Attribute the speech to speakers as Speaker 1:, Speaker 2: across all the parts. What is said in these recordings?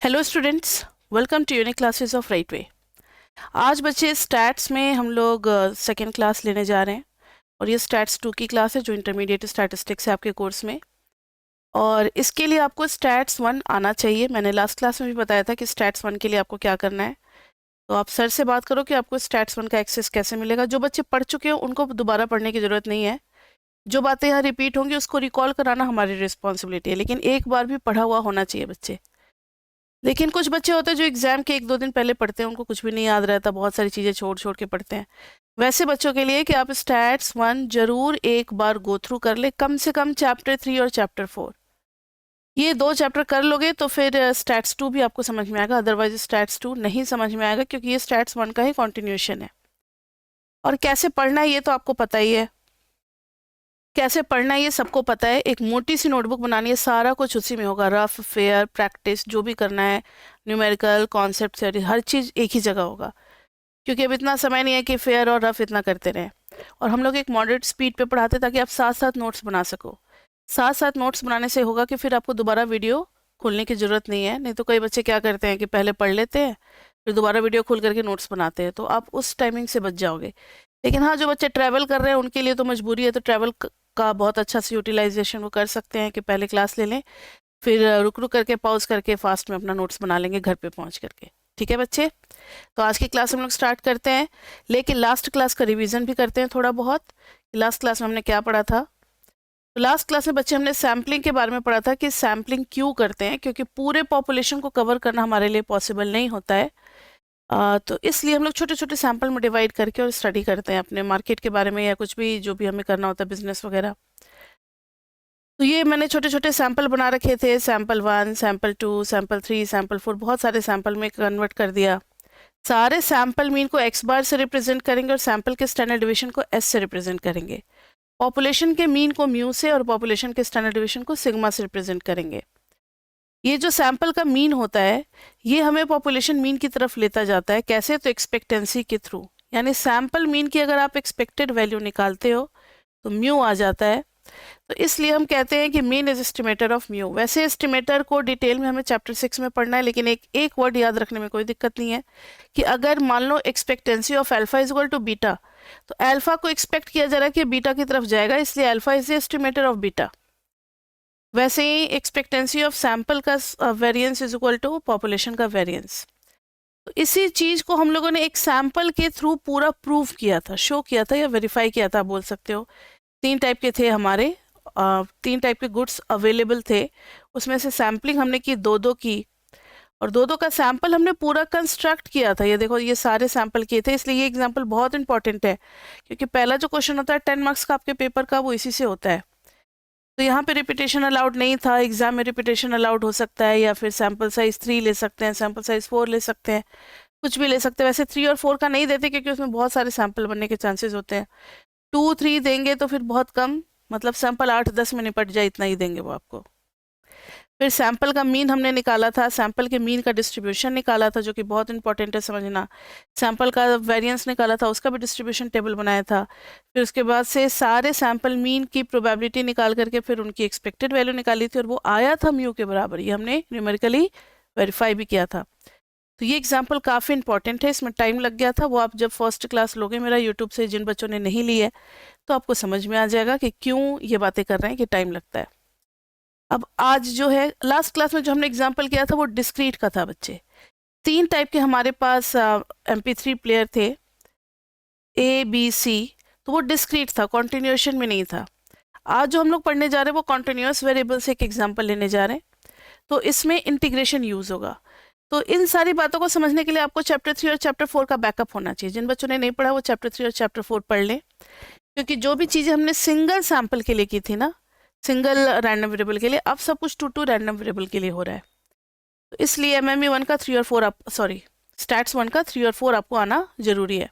Speaker 1: Hello students, welcome to unique classes of right way. आज बच्चे stats में हम लोग सेकेंड क्लास लेने जा रहे हैं और ये स्टैट्स 2 की क्लास है जो इंटरमीडिएट स्टैटिस्टिक्स है आपके कोर्स में। और इसके लिए आपको स्टैट्स 1 आना चाहिए। मैंने लास्ट क्लास में भी बताया था कि स्टैट्स 1 के लिए आपको क्या करना है। तो आप सर से बात करो कि आपको स्टैट्स 1 का एक्सेस कैसे मिलेगा। जो बच्चे पढ़ चुके हैं उनको दोबारा पढ़ने की ज़रूरत नहीं है। जो बातें यहाँ रिपीट होंगी उसको रिकॉल कराना हमारी रिस्पॉन्सिबिलिटी है, लेकिन एक बार भी पढ़ा हुआ होना चाहिए बच्चे। लेकिन कुछ बच्चे होते हैं जो एग्जाम के 1-2 दिन पहले पढ़ते हैं, उनको कुछ भी नहीं याद रहता, बहुत सारी चीज़ें छोड़ छोड़ के पढ़ते हैं। वैसे बच्चों के लिए कि आप स्टैट्स 1 जरूर एक बार गो थ्रू कर ले, कम से कम चैप्टर 3 और चैप्टर 4। ये 2 चैप्टर कर लोगे तो फिर स्टैट्स 2 भी आपको समझ में आएगा, अदरवाइज स्टैट्स 2 नहीं समझ में आएगा, क्योंकि ये स्टैट्स 1 का ही कॉन्टिन्यूशन है। और कैसे पढ़ना है ये तो आपको पता ही है। कैसे पढ़ना है ये सबको पता है। एक मोटी सी नोटबुक बनानी है, सारा कुछ उसी में होगा, रफ फेयर प्रैक्टिस जो भी करना है, न्यूमेरिकल कॉन्सेप्ट थ्योरी, हर चीज़ एक ही जगह होगा, क्योंकि अब इतना समय नहीं है कि फेयर और रफ इतना करते रहें। और हम लोग एक मॉडरेट स्पीड पे पढ़ाते ताकि आप साथ साथ नोट्स बना सको। साथ साथ नोट्स बनाने से होगा कि फिर आपको दोबारा वीडियो खोलने की ज़रूरत नहीं है। नहीं तो कई बच्चे क्या करते हैं कि पहले पढ़ लेते हैं फिर दोबारा वीडियो खोल करके नोट्स बनाते हैं, तो आप उस टाइमिंग से बच जाओगे। लेकिन हाँ, जो बच्चे ट्रैवल कर रहे हैं उनके लिए तो मजबूरी है, तो ट्रैवल का बहुत अच्छा से यूटिलाइजेशन वो कर सकते हैं कि पहले क्लास ले लें, फिर रुक रुक करके पॉज करके फास्ट में अपना नोट्स बना लेंगे घर पे पहुंच करके। ठीक है बच्चे, तो आज की क्लास हम लोग स्टार्ट करते हैं, लेकिन लास्ट क्लास का रिवीजन भी करते हैं थोड़ा बहुत। लास्ट क्लास में हमने क्या पढ़ा था? तो लास्ट क्लास में बच्चे हमने सैम्पलिंग के बारे में पढ़ा था कि सैम्पलिंग क्यों करते हैं, क्योंकि पूरे पॉपुलेशन को कवर करना हमारे लिए पॉसिबल नहीं होता है। तो इसलिए हम लोग छोटे छोटे सैंपल में डिवाइड करके और स्टडी करते हैं अपने मार्केट के बारे में, या कुछ भी जो भी हमें करना होता है, बिजनेस वगैरह। तो ये मैंने छोटे छोटे सैंपल बना रखे थे, सैंपल 1, सैंपल 2, सैंपल 3, सैंपल 4, बहुत सारे सैंपल में कन्वर्ट कर दिया। सारे सैंपल मीन को एक्स बार से रिप्रेजेंट करेंगे और सैंपल के स्टैंडर्ड डिवीजन को एस से रिप्रेजेंट करेंगे। पॉपुलेशन के मीन को म्यू से और पॉपुलेशन के स्टैंडर्ड डिवीजन को सिग्मा से रिप्रेजेंट करेंगे। ये जो सैंपल का मीन होता है ये हमें पॉपुलेशन मीन की तरफ लेता जाता है। कैसे? तो एक्सपेक्टेंसी के थ्रू, यानी सैंपल मीन की अगर आप एक्सपेक्टेड वैल्यू निकालते हो तो म्यू आ जाता है। तो इसलिए हम कहते हैं कि mean is estimator of mu. वैसे एस्टिमेटर को डिटेल में हमें चैप्टर 6 में पढ़ना है, लेकिन एक वर्ड याद रखने में कोई दिक्कत नहीं है कि अगर मान लो expectancy of alpha is equal to beta, तो अल्फा को एक्सपेक्ट किया जा रहा है कि बीटा की तरफ जाएगा, इसलिए alpha is the estimator of beta. वैसे ही एक्सपेक्टेंसी ऑफ सैंपल का variance is equal to population का वेरिएंस। तो इसी चीज को हम लोगों ने एक सैंपल के थ्रू पूरा प्रूव किया था, शो किया था या वेरीफाई किया था, बोल सकते हो। 3 टाइप के थे हमारे, 3 टाइप के गुड्स अवेलेबल थे, उसमें से सैम्पलिंग हमने की 2-2 की, और 2-2 का सैंपल हमने पूरा कंस्ट्रक्ट किया था। ये देखो, ये सारे सैंपल किए थे, इसलिए ये एग्जांपल बहुत इंपॉर्टेंट है, क्योंकि पहला जो क्वेश्चन होता है 10 मार्क्स का आपके पेपर का, वो इसी से होता है। तो यहाँ पे रिपीटेशन अलाउड नहीं था, एग्जाम में रिपीटेशन अलाउड हो सकता है, या फिर सैंपल साइज 3 ले सकते हैं, सैंपल साइज 4 ले सकते हैं, कुछ भी ले सकते हैं। वैसे 3 और 4 का नहीं देते क्योंकि उसमें बहुत सारे सैंपल बनने के चांसेस होते हैं। 2-3 देंगे तो फिर बहुत कम, मतलब सैंपल 8-10 में निपट जाए, इतना ही देंगे वो आपको। फिर सैंपल का मीन हमने निकाला था, सैंपल के मीन का डिस्ट्रीब्यूशन निकाला था, जो कि बहुत इंपॉर्टेंट है समझना। सैंपल का वेरिएंस निकाला था, उसका भी डिस्ट्रीब्यूशन टेबल बनाया था। फिर उसके बाद से सारे सैंपल मीन की प्रोबेबिलिटी निकाल करके फिर उनकी एक्सपेक्टेड वैल्यू निकाली थी, और वो आया था म्यू के बराबर। ये हमने न्यूमेरिकली वेरीफाई भी किया था। तो ये एग्जाम्पल काफ़ी इंपॉर्टेंट है, इसमें टाइम लग गया था। वो आप जब फर्स्ट क्लास लोगे मेरा यूट्यूब से, जिन बच्चों ने नहीं ली है, तो आपको समझ में आ जाएगा कि क्यों ये बातें कर रहे हैं कि टाइम लगता है। अब आज जो है, लास्ट क्लास में जो हमने एग्जाम्पल किया था वो डिस्क्रीट का था बच्चे। 3 टाइप के हमारे पास MP3 प्लेयर थे, ABC, तो वो डिस्क्रीट था, कॉन्टिन्यूएशन में नहीं था। आज जो हम लोग पढ़ने जा रहे हैं वो कॉन्टिन्यूअस वेरिएबल से एक एग्जाम्पल लेने जा रहे हैं, तो इसमें इंटीग्रेशन यूज होगा। तो इन सारी बातों को समझने के लिए आपको चैप्टर 3 और चैप्टर 4 का बैकअप होना चाहिए। जिन बच्चों ने नहीं पढ़ा वो चैप्टर 3 और चैप्टर 4 पढ़ लें, क्योंकि जो भी चीज़ें हमने सिंगल सैंपल के लिए की थी ना, सिंगल रैंडम वेरिएबल के लिए, अब सब कुछ 2-2 रैंडम वेरिएबल के लिए हो रहा है। तो इसलिए MME 1 का 3 और 4 आप, सॉरी, स्टैट्स 1 का 3 और 4 आपको आना जरूरी है।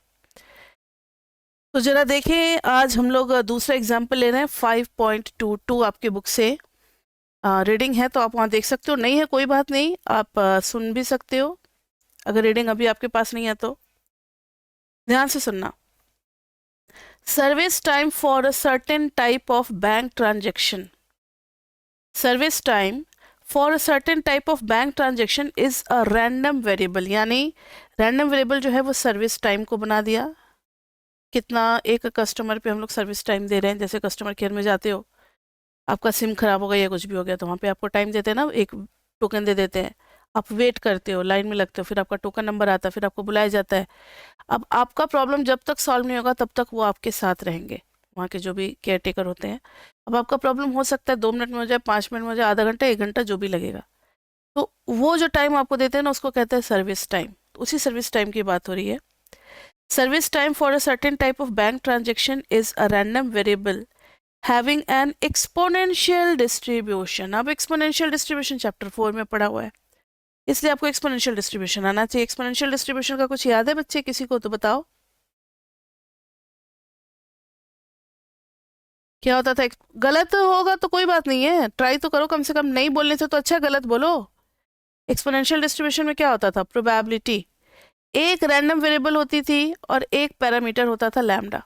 Speaker 1: तो जरा देखें, आज हम लोग दूसरा एग्जाम्पल ले रहे हैं 5.22 आपके बुक से। रीडिंग है तो आप वहाँ देख सकते हो, नहीं है कोई बात नहीं, आप सुन भी सकते हो अगर रीडिंग अभी आपके पास नहीं है तो। ध्यान से सुनना। Service time for a certain type of bank transaction. Service time for a certain type of bank transaction is a random variable, यानी रैंडम वेरिएबल जो है वो सर्विस टाइम को बना दिया। कितना एक कस्टमर पे हम लोग सर्विस टाइम दे रहे हैं, जैसे कस्टमर केयर में जाते हो, आपका सिम खराब हो गया या कुछ भी हो गया तो वहाँ पे आपको टाइम देते हैं ना, एक टोकन दे देते हैं, आप वेट करते हो, लाइन में लगते हो, फिर आपका टोकन नंबर आता है, फिर आपको बुलाया जाता है। अब आपका प्रॉब्लम जब तक सॉल्व नहीं होगा तब तक वो आपके साथ रहेंगे, वहाँ के जो भी केयर टेकर होते हैं। अब आपका प्रॉब्लम हो सकता है 2 मिनट में हो जाए, 5 मिनट में हो जाए, आधा घंटा, 1 घंटा, जो भी लगेगा। तो वो जो टाइम आपको देते हैं ना उसको कहते हैं सर्विस टाइम। उसी सर्विस टाइम की बात हो रही है। Service time for a certain type of bank transaction is a random variable having an exponential distribution. अब एक्सपोनेंशियल डिस्ट्रीब्यूशन चैप्टर 4 में पढ़ा हुआ है, इसलिए आपको एक्सपोनेंशियल डिस्ट्रीब्यूशन आना चाहिए। एक्सपोनेंशियल डिस्ट्रीब्यूशन का कुछ याद है बच्चे, किसी को तो बताओ क्या होता था। गलत होगा तो कोई बात नहीं है, ट्राई तो करो, कम से कम नहीं बोलने से तो अच्छा गलत बोलो। एक्सपोनेंशियल डिस्ट्रीब्यूशन में क्या होता था, प्रोबेबिलिटी, एक रैंडम वेरिएबल होती थी और एक पैरामीटर होता था लैम्डा।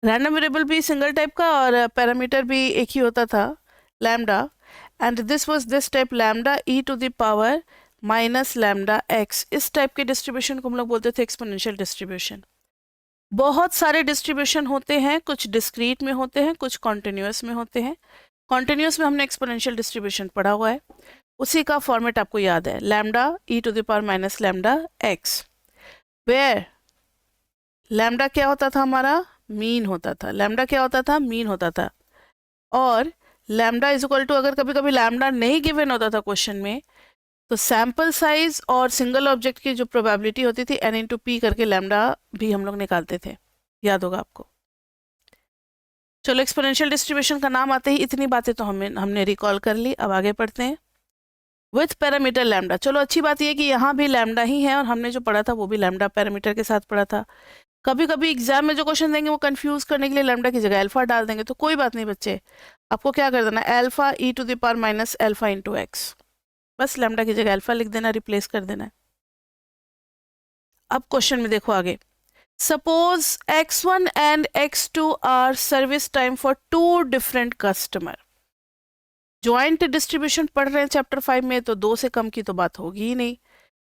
Speaker 1: रैंडम वेरिएबल भी सिंगल टाइप का और पैरामीटर भी एक ही होता था, lambda. And this was this type lambda e to the power minus lambda x. इस टाइप के डिस्ट्रीब्यूशन को हम लोग बोलते थे एक्सपोनेंशियल डिस्ट्रीब्यूशन। बहुत सारे डिस्ट्रीब्यूशन होते हैं, कुछ डिस्क्रीट में होते हैं, कुछ कॉन्टिन्यूस में होते हैं। कॉन्टिन्यूस में हमने एक्सपोनेंशियल डिस्ट्रीब्यूशन पढ़ा हुआ है, उसी का फॉर्मेट आपको याद है, lambda e to the power minus lambda x, where lambda क्या होता था हमारा, मीन होता था। लैम्डा क्या होता था, मीन होता था। और लैम्डा इज इक्वल टू, अगर कभी कभी लैम्डा नहीं गिवन होता था क्वेश्चन में, तो सैंपल साइज और सिंगल ऑब्जेक्ट की जो प्रोबेबिलिटी होती थी n इंटू पी करके लैम्डा भी हम लोग निकालते थे, याद होगा आपको। चलो, एक्सपोनेंशियल डिस्ट्रीब्यूशन का नाम आते ही इतनी बातें तो हमने रिकॉल कर ली। अब आगे पढ़ते हैं। विथ पैरामीटर लैम्डा, चलो अच्छी बात यह कि यहाँ भी लैम्डा ही है और हमने जो पढ़ा था वो भी लैम्डा पैरामीटर के साथ पढ़ा था। कभी कभी एग्जाम में जो क्वेश्चन देंगे वो कंफ्यूज करने के लिए लैम्डा की जगह अल्फा डाल देंगे, तो कोई बात नहीं बच्चे, आपको क्या कर देना, alpha e to the power minus alpha into x, बस लैम्डा की जगह अल्फा लिख देना, रिप्लेस कर देना है। अब क्वेश्चन में देखो आगे, suppose x1 and x2 are service time for 2 different customer. Joint distribution पढ़ रहे हैं चैप्टर 5 में, तो 2 से कम की तो बात होगी ही नहीं।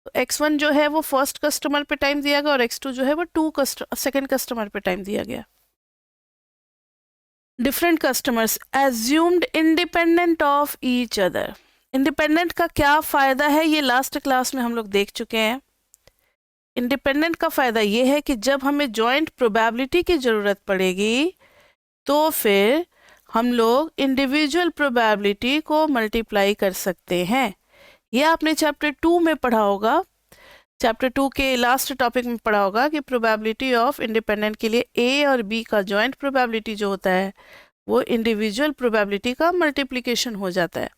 Speaker 1: तो x1 जो है वो फर्स्ट कस्टमर पे टाइम दिया गया और x2 जो है वो सेकंड कस्टमर पे टाइम दिया गया। Different customers assumed independent of each other. Independent का क्या फायदा है, ये लास्ट क्लास में हम लोग देख चुके हैं। इंडिपेंडेंट का फायदा ये है कि जब हमें जॉइंट प्रोबेबिलिटी की जरूरत पड़ेगी तो फिर हम लोग इंडिविजुअल प्रोबेबिलिटी को मल्टीप्लाई कर सकते हैं। ये आपने चैप्टर 2 में पढ़ा होगा, चैप्टर 2 के लास्ट टॉपिक में पढ़ा होगा कि प्रोबेबिलिटी ऑफ इंडिपेंडेंट के लिए ए और बी का जॉइंट प्रोबेबिलिटी जो होता है वो इंडिविजुअल प्रोबेबिलिटी का मल्टीप्लिकेशन हो जाता है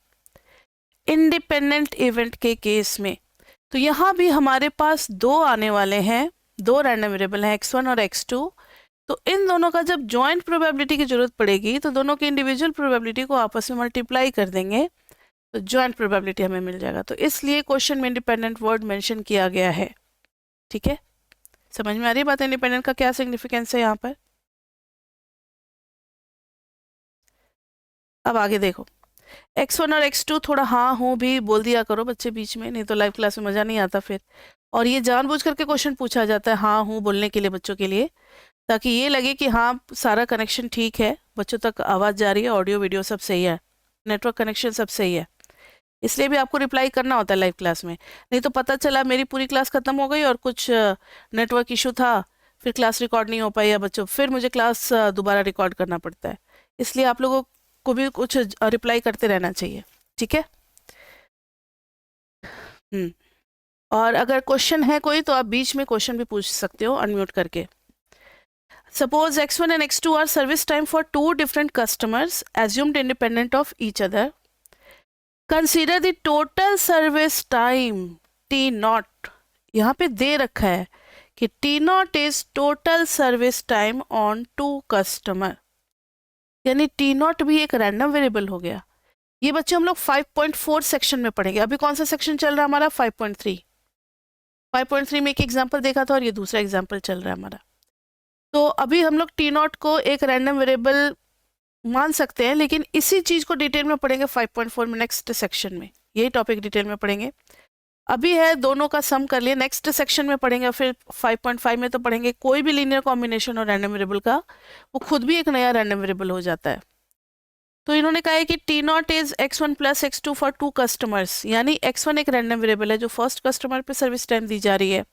Speaker 1: इंडिपेंडेंट इवेंट के केस में। तो यहाँ भी हमारे पास 2 आने वाले हैं, 2 रैंडम वेरिएबल हैं x1 और x2। तो इन दोनों का जब जॉइंट प्रोबेबिलिटी की जरूरत पड़ेगी तो दोनों की इंडिविजुअल प्रोबेबिलिटी को आपस में मल्टीप्लाई कर देंगे तो जॉइंट प्रोबेबिलिटी हमें मिल जाएगा। तो इसलिए क्वेश्चन में इंडिपेंडेंट वर्ड मेंशन किया गया है। ठीक है, समझ में आ रही बात, इंडिपेंडेंट का क्या सिग्निफिकेंस है यहाँ पर। अब आगे देखो, x1 और x2 थोड़ा हाँ हूँ भी बोल दिया करो बच्चे बीच में, नहीं तो लाइव क्लास में मज़ा नहीं आता फिर। और ये जानबूझ करके क्वेश्चन पूछा जाता है हाँ हूँ बोलने के लिए बच्चों के लिए, ताकि ये लगे कि हाँ सारा कनेक्शन ठीक है, बच्चों तक आवाज़ जा रही है, ऑडियो वीडियो सब सही है, नेटवर्क कनेक्शन सब सही है। इसलिए भी आपको रिप्लाई करना होता है लाइव क्लास में, नहीं तो पता चला मेरी पूरी क्लास खत्म हो गई और कुछ नेटवर्क इशू था, फिर क्लास रिकॉर्ड नहीं हो पाई या बच्चों, फिर मुझे क्लास दोबारा रिकॉर्ड करना पड़ता है। इसलिए आप लोगों को भी कुछ रिप्लाई करते रहना चाहिए, ठीक है। और अगर क्वेश्चन है कोई तो आप बीच में क्वेश्चन भी पूछ सकते हो अनम्यूट करके। Suppose x1 and x2 are service time for 2 different customers assumed independent of each other. Consider the total service time t naught. यहाँ पे दे रखा है कि t not is total service time on 2 customer, यानी t naught भी एक random variable हो गया। ये बच्चे हम लोग 5.4 सेक्शन में पढ़ेंगे। अभी कौन सा सेक्शन चल रहा है हमारा, 5.3। 5.3 में एक एग्जाम्पल देखा था और ये दूसरा एग्जाम्पल चल रहा है हमारा। तो अभी हम लोग टी नॉट को एक रैंडम वेरिएबल मान सकते हैं, लेकिन इसी चीज़ को डिटेल में पढ़ेंगे 5.4 में, नेक्स्ट सेक्शन में यही टॉपिक डिटेल में पढ़ेंगे। अभी है दोनों का सम कर लिए, नेक्स्ट सेक्शन में पढ़ेंगे, फिर 5.5 में तो पढ़ेंगे कोई भी लीनियर कॉम्बिनेशन और रैंडम वेरिएबल का वो खुद भी एक नया रैंडम वेरिएबल हो जाता है। तो इन्होंने कहा है कि T0 is x1 plus x2 for 2 customers, यानी x1 एक रैंडम वेरिएबल है जो फर्स्ट कस्टमर पे सर्विस टाइम दी जा रही है,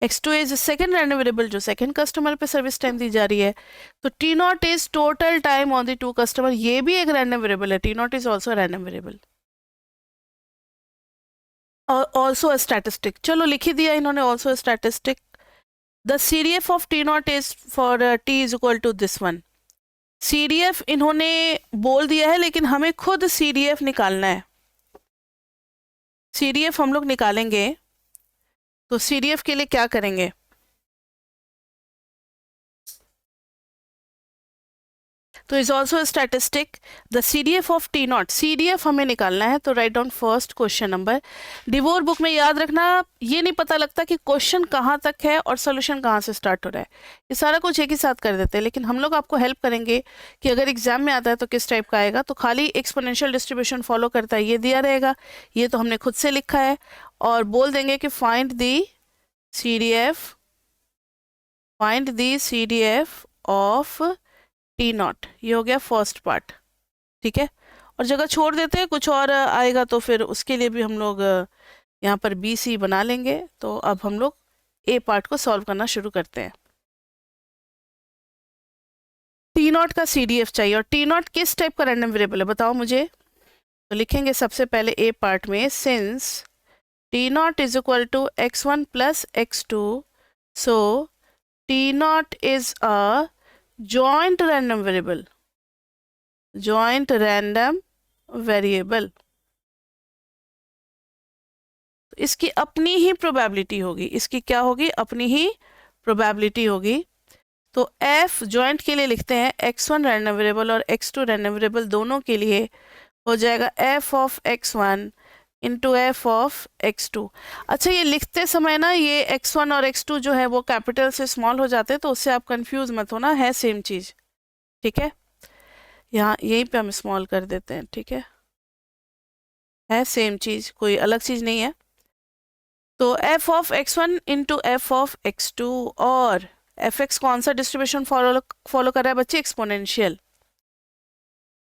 Speaker 1: x2 is second random variable जो सेकंड कस्टमर पे सर्विस टाइम दी जा रही है। तो T0 is total time on the 2 customer, ये भी एक रैंडम वेरिएबल है, T0 is also random variable, also a statistic. चलो लिख ही दिया इन्होंने, also a statistic. The CDF of T0 is for t is equal to this one. CDF इन्होंने बोल दिया है, लेकिन हमें खुद CDF निकालना है। CDF हम लोग निकालेंगे, तो CDF के लिए क्या करेंगे? तो is also statistic the CDF of T0, CDF हमें निकालना है। तो write down first question number. Devour book में याद रखना, ये नहीं पता लगता कि क्वेश्चन कहाँ तक है और सोल्यूशन कहाँ से स्टार्ट हो रहा है, ये सारा कुछ एक ही साथ कर देते हैं, लेकिन हम लोग आपको हेल्प करेंगे कि अगर एग्जाम में आता है तो किस टाइप का आएगा। तो खाली एक्सपोनेंशियल डिस्ट्रीब्यूशन फॉलो करता है, ये दिया रहेगा, ये तो हमने खुद से लिखा है, और बोल देंगे कि find the CDF of T0, ये हो गया फर्स्ट पार्ट, ठीक है। और जगह छोड़ देते हैं, कुछ और आएगा तो फिर उसके लिए भी हम लोग यहाँ पर BC बना लेंगे। तो अब हम लोग A पार्ट को सॉल्व करना शुरू करते हैं। T0 का CDF चाहिए, और T0 किस टाइप का रैंडम वेरिएबल है बताओ मुझे। तो लिखेंगे सबसे पहले A पार्ट में, since T0 is equal to x1 plus x2, so T0 is a joint random variable, इसकी अपनी ही प्रोबेबिलिटी होगी, इसकी क्या होगी? अपनी ही प्रोबेबिलिटी होगी। तो f जॉइंट के लिए लिखते हैं x1 रैंडम वेरिएबल और x2 रैंडम वेरिएबल, दोनों के लिए हो जाएगा f of x1 into f of x2। अच्छा, ये लिखते समय ना ये x1 और x2 जो है वो कैपिटल से स्मॉल हो जाते हैं, तो उससे आप कंफ्यूज मत होना, है सेम चीज़, ठीक है। यहाँ यहीं पे हम स्मॉल कर देते हैं, ठीक है सेम चीज़, कोई अलग चीज़ नहीं है। तो f of x1 into f of x2, और fx कौन सा डिस्ट्रीब्यूशन फॉलो कर रहा है बच्चे? एक्सपोनेंशियल।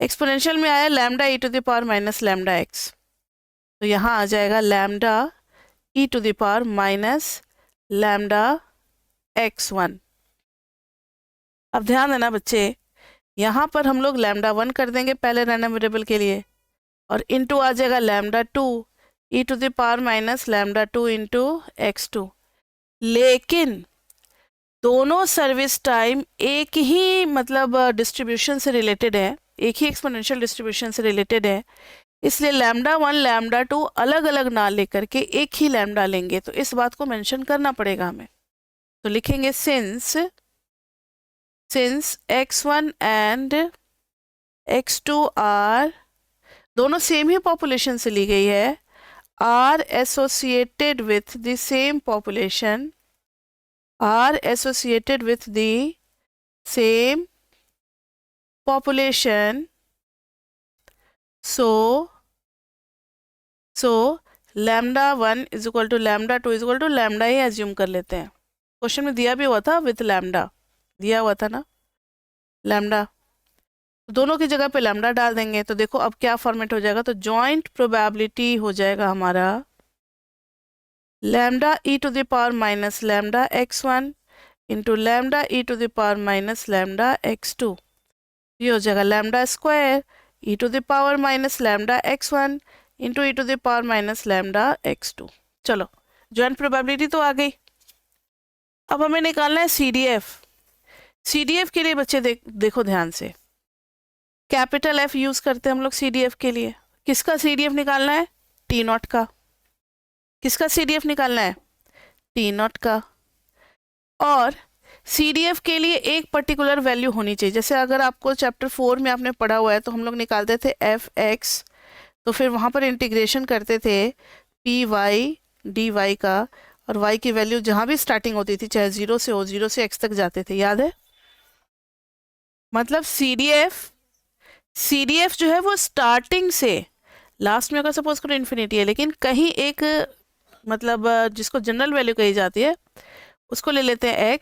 Speaker 1: एक्सपोनेंशियल में आया lambda e to the power minus lambda x, तो यहाँ आ जाएगा lambda e to the power minus lambda x1। अब ध्यान देना बच्चे, यहाँ पर हम लोग लैम्डा 1 कर देंगे पहले रैंडम वेरिएबल के लिए, और इनटू आ जाएगा lambda 2 e to the power minus lambda 2 into x2। लेकिन दोनों सर्विस टाइम एक ही मतलब डिस्ट्रीब्यूशन से रिलेटेड है, एक ही एक्सपोनेंशियल डिस्ट्रीब्यूशन से रिलेटेड है, इसलिए लैम्डा 1 लैम्डा 2 अलग अलग ना लेकर के एक ही लैम्डा लेंगे। तो इस बात को मेंशन करना पड़ेगा हमें। तो लिखेंगे since x1 and x2 are, दोनों सेम ही पॉपुलेशन से ली गई है, are associated with the same population, are associated with the same population, so lambda 1 is equal to lambda 2 is equal to lambda ही एज्यूम कर लेते हैं। क्वेश्चन में दिया भी हुआ था विथ लैम्डा, दिया हुआ था ना लैम्डा, दोनों की जगह पे लैम्डा डाल देंगे। तो देखो अब क्या फॉर्मेट हो जाएगा, तो जॉइंट प्रोबेबिलिटी हो जाएगा हमारा lambda e to the power minus lambda x1 into lambda e to the power minus lambda x2, ये हो जाएगा lambda square e to the power minus lambda x1 into e to the power minus lambda x2। चलो joint probability तो आ गई। अब हमें निकालना है CDF के लिए बच्चे देखो ध्यान से, कैपिटल F यूज करते हैं हम लोग CDF के लिए। किसका CDF निकालना है? T0 का। किसका CDF निकालना है? T0 का। और CDF के लिए एक पर्टिकुलर वैल्यू होनी चाहिए, जैसे अगर आपको चैप्टर 4 में आपने पढ़ा हुआ है तो हम लोग निकालते थे fx, तो फिर वहाँ पर इंटीग्रेशन करते थे py dy का, और y की वैल्यू जहाँ भी स्टार्टिंग होती थी, चाहे 0 से x तक जाते थे, याद है? मतलब CDF CDF जो है वो स्टार्टिंग से लास्ट में अगर सपोज करो इन्फिनिटी है, लेकिन कहीं एक मतलब जिसको जनरल वैल्यू कही जाती है उसको ले लेते हैं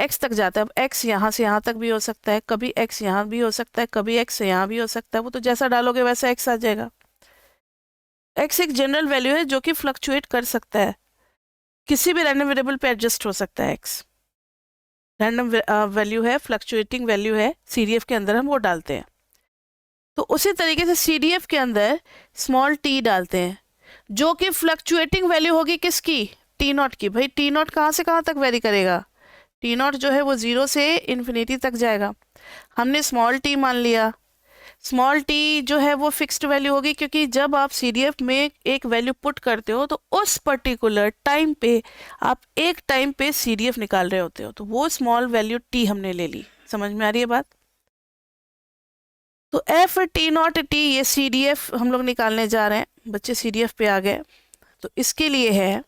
Speaker 1: x तक जाता है। अब x यहाँ से यहाँ तक भी हो सकता है, कभी x यहाँ भी हो सकता है, कभी x यहाँ भी हो सकता है, वो तो जैसा डालोगे वैसा x आ जाएगा। x एक जनरल वैल्यू है जो कि फ्लक्चुएट कर सकता है, किसी भी रैंडम वेरिएबल पे एडजस्ट हो सकता है। x रैंडम वैल्यू है, फ्लक्चुएटिंग वैल्यू है, CDF के अंदर हम वो डालते हैं। तो उसी तरीके से CDF के अंदर स्मॉल t डालते हैं जो कि फ्लक्चुएटिंग वैल्यू होगी किसकी, T0 की। भाई T0 कहाँ से कहाँ तक वेरी करेगा, T0 जो है वो 0 से इन्फिनिटी तक जाएगा। हमने स्मॉल t मान लिया, स्मॉल t जो है वो फिक्स्ड वैल्यू होगी, क्योंकि जब आप CDF में एक वैल्यू पुट करते हो तो उस पर्टिकुलर टाइम पे आप एक टाइम पे CDF निकाल रहे होते हो, तो वो स्मॉल वैल्यू t हमने ले ली। समझ में आ रही है बात? तो f T0 t ये CDF हम लोग निकालने जा रहे हैं। बच्चे CDF पे आ गए, तो इसके लिए है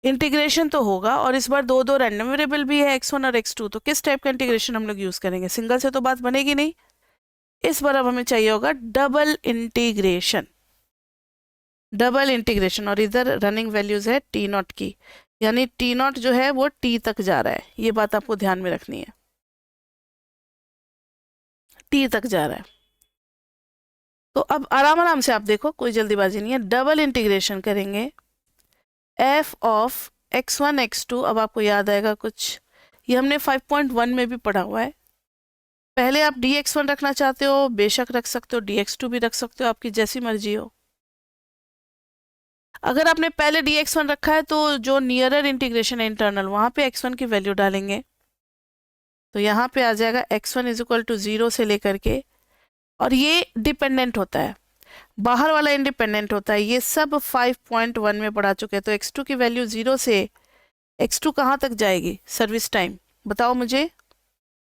Speaker 1: इंटीग्रेशन तो होगा, और इस बार दो रैंडम वेरिएबल भी है x1 और x2। तो किस टाइप का इंटीग्रेशन हम लोग यूज करेंगे, सिंगल से तो बात बनेगी नहीं। इस बार अब हमें चाहिए होगा डबल इंटीग्रेशन, डबल इंटीग्रेशन। और इधर रनिंग वैल्यूज है T0 की, यानी T0 जो है वो t तक जा रहा है, ये बात आपको ध्यान में रखनी है, t तक जा रहा है। तो अब आराम आराम से आप देखो, कोई जल्दीबाजी नहीं है। डबल इंटीग्रेशन करेंगे f ऑफ x1 x2। अब आपको याद आएगा कुछ, ये हमने 5.1 में भी पढ़ा हुआ है। पहले आप dx1 रखना चाहते हो बेशक रख सकते हो, dx2 भी रख सकते हो, आपकी जैसी मर्जी हो। अगर आपने पहले dx1 रखा है तो जो नियरर इंटीग्रेशन है इंटरनल, वहां पे x1 की वैल्यू डालेंगे। तो यहाँ पे आ जाएगा x1 इज इक्वल टू 0 से लेकर के, और ये डिपेंडेंट होता है, बाहर वाला इंडिपेंडेंट होता है। ये सब 5.1 में पढ़ा चुके हैं। तो x2 की वैल्यू 0 से x2 कहाँ तक जाएगी, सर्विस टाइम बताओ मुझे,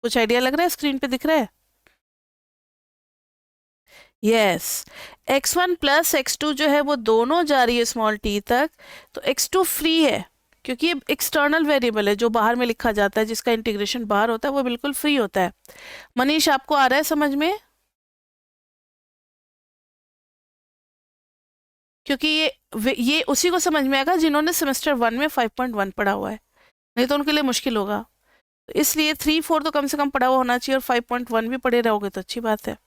Speaker 1: कुछ आइडिया लग रहा है, स्क्रीन पे दिख रहा है? यस, x1 प्लस x2 जो है वो दोनों जा रही है स्मॉल t तक। तो x2 फ्री है, क्योंकि ये एक्सटर्नल वेरिएबल है जो बाहर में लिखा जाता है, जिसका इंटीग्रेशन बाहर होता है वो बिल्कुल फ्री होता है। मनीष आपको आ रहा है समझ में? क्योंकि ये उसी को समझ में आएगा जिन्होंने सेमेस्टर 1 में 5.1 पढ़ा हुआ है, नहीं तो उनके लिए मुश्किल होगा। तो इसलिए 3-4 तो कम से कम पढ़ा हुआ होना चाहिए, और 5.1 भी पढ़े रहोगे तो अच्छी बात है।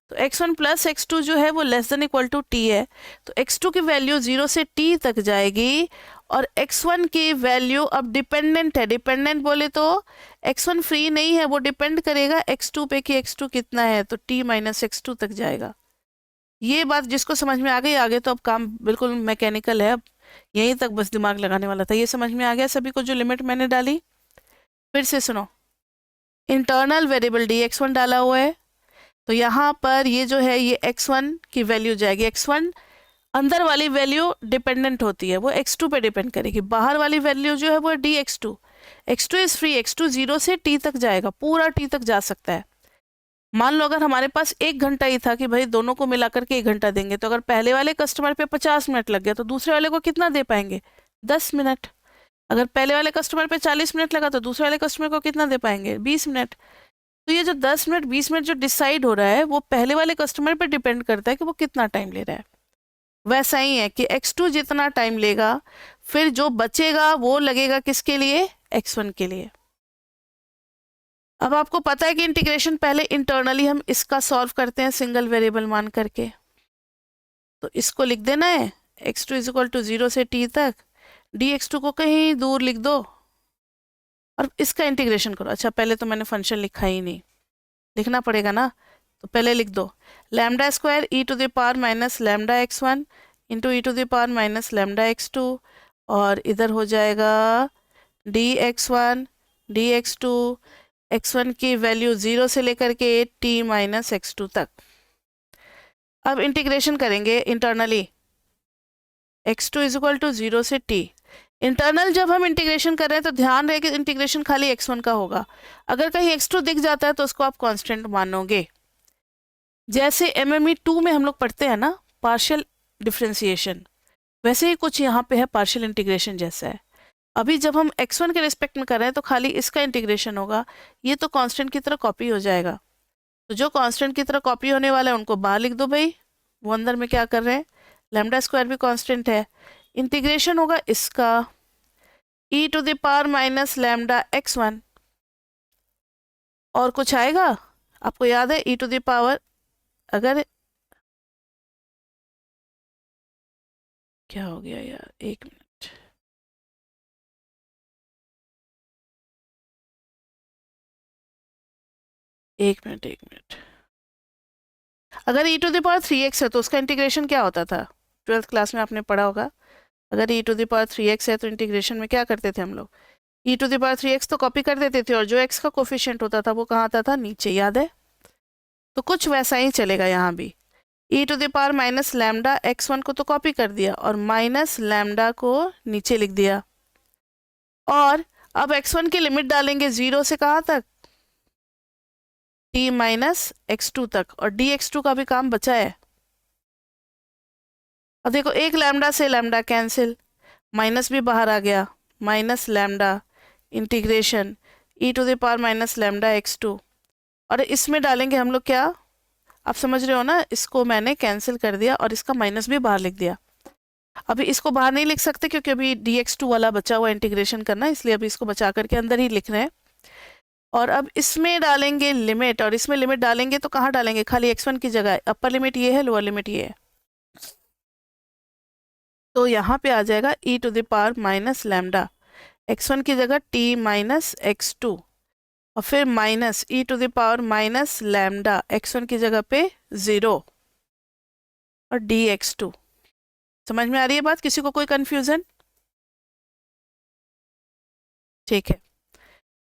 Speaker 1: तो x1 प्लस x2 जो है वो less than equal to t है। तो x2 की वैल्यू 0 से t तक जाएगी, और x1 की वैल्यू अब डिपेंडेंट है। डिपेंडेंट बोले तो x1 फ्री नहीं है, वो डिपेंड करेगा x2 पे कि x2 कितना है, तो t माइनस x2 तक जाएगा। ये बात जिसको समझ में आ गई, आगे तो अब काम बिल्कुल मैकेनिकल है, अब यहीं तक बस दिमाग लगाने वाला था। ये समझ में आ गया सभी को जो लिमिट मैंने डाली? फिर से सुनो, इंटरनल वेरिएबल dx1 डाला हुआ है, तो यहाँ पर ये जो है ये x1 की वैल्यू जाएगी। x1 अंदर वाली वैल्यू डिपेंडेंट होती है, वो x2 पे डिपेंड करेगी। बाहर वाली वैल्यू जो है वो dx2। x2 is free, x2 0 से t तक जाएगा, पूरा t तक जा सकता है। मान लो अगर हमारे पास 1 घंटा ही था कि भाई दोनों को मिला करके 1 घंटा देंगे, तो अगर पहले वाले कस्टमर पे 50 मिनट लग गया तो दूसरे वाले को कितना दे पाएंगे, 10 मिनट। अगर पहले वाले कस्टमर पे 40 मिनट लगा तो दूसरे वाले कस्टमर को कितना दे पाएंगे, 20 मिनट। तो ये जो 10 मिनट 20 मिनट जो डिसाइड हो रहा है वो पहले वाले कस्टमर पे डिपेंड करता है कि वो कितना टाइम ले रहा है। वैसा ही है कि x2 जितना टाइम लेगा, फिर जो बचेगा वो लगेगा किसके लिए, x1 के लिए। अब आपको पता है कि इंटीग्रेशन पहले इंटरनली हम इसका सॉल्व करते हैं सिंगल वेरिएबल मान करके। तो इसको लिख देना है x2 इज इक्वल टू 0 से t तक, dx2 को कहीं दूर लिख दो और इसका इंटीग्रेशन करो। अच्छा पहले तो मैंने फंक्शन लिखा ही नहीं, लिखना पड़ेगा ना, तो पहले लिख दो lambda square e to the power minus lambda x1 into e to the power minus lambda x2, और इधर हो जाएगा dx1 dx2, x1 की वैल्यू 0 से लेकर के t माइनस x2 तक। अब इंटीग्रेशन करेंगे internally, x2 is equal to 0 से t। इंटरनल जब हम इंटीग्रेशन कर रहे हैं तो ध्यान रहे कि इंटीग्रेशन खाली x1 का होगा। अगर कहीं x2 दिख जाता है तो उसको आप कांस्टेंट मानोगे। जैसे MME 2 में हम लोग पढ़ते हैं ना पार्शियल डिफरेंशिएशन, वैसे ही कुछ यहाँ पे है पार्शियल इंटीग्रेशन जैसा है। अभी जब हम x1 के रिस्पेक्ट में कर रहे हैं तो खाली इसका इंटीग्रेशन होगा, ये तो कांस्टेंट की तरह कॉपी हो जाएगा। तो जो कांस्टेंट की तरह कॉपी होने वाला है उनको बाहर लिख दो भाई, वो अंदर में क्या कर रहे हैं, लैम्डा स्क्वायर भी कांस्टेंट है। इंटीग्रेशन होगा इसका e to the power minus lambda x1, और कुछ आएगा आपको याद है, e टू द पावर, अगर क्या हो गया यार, एक मिनट, अगर e to the power 3x है तो उसका इंटीग्रेशन क्या होता था, 12th क्लास में आपने पढ़ा होगा। अगर e to the power 3x है तो इंटीग्रेशन में क्या करते थे हम लोग, e to the power 3x तो कॉपी कर देते थे, और जो x का कोफिशिएंट होता था वो कहाँ आता था, नीचे, याद है। तो कुछ वैसा ही चलेगा यहाँ भी, e to the power minus lambda x1 को तो कॉपी कर दिया और माइनस लैम्डा को नीचे लिख दिया, और अब x1 की लिमिट डालेंगे 0 से कहाँ तक, t माइनस x2 तक, और dx2 का भी काम बचा है। अब देखो एक लैम्डा से लैम्डा कैंसिल, माइनस भी बाहर आ गया, minus lambda integration e to the power minus lambda x2, और इसमें डालेंगे हम लोग क्या, आप समझ रहे हो ना, इसको मैंने कैंसिल कर दिया और इसका माइनस भी बाहर लिख दिया। अभी इसको बाहर नहीं लिख सकते क्योंकि अभी dx2 वाला बचा हुआ इंटीग्रेशन करना, इसलिए अभी इसको बचा करके अंदर ही लिख रहे हैं। और अब इसमें डालेंगे लिमिट, और इसमें लिमिट डालेंगे तो कहाँ डालेंगे, खाली x1 की जगह अपर लिमिट ये है, लोअर लिमिट ये है, तो यहाँ पे आ जाएगा e to the power minus lambda, x1 की जगह t माइनस x2, और फिर minus e to the power minus lambda, x1 की जगह पे 0 और dx2। समझ में आ रही है बात, किसी को कोई कंफ्यूजन, ठीक है।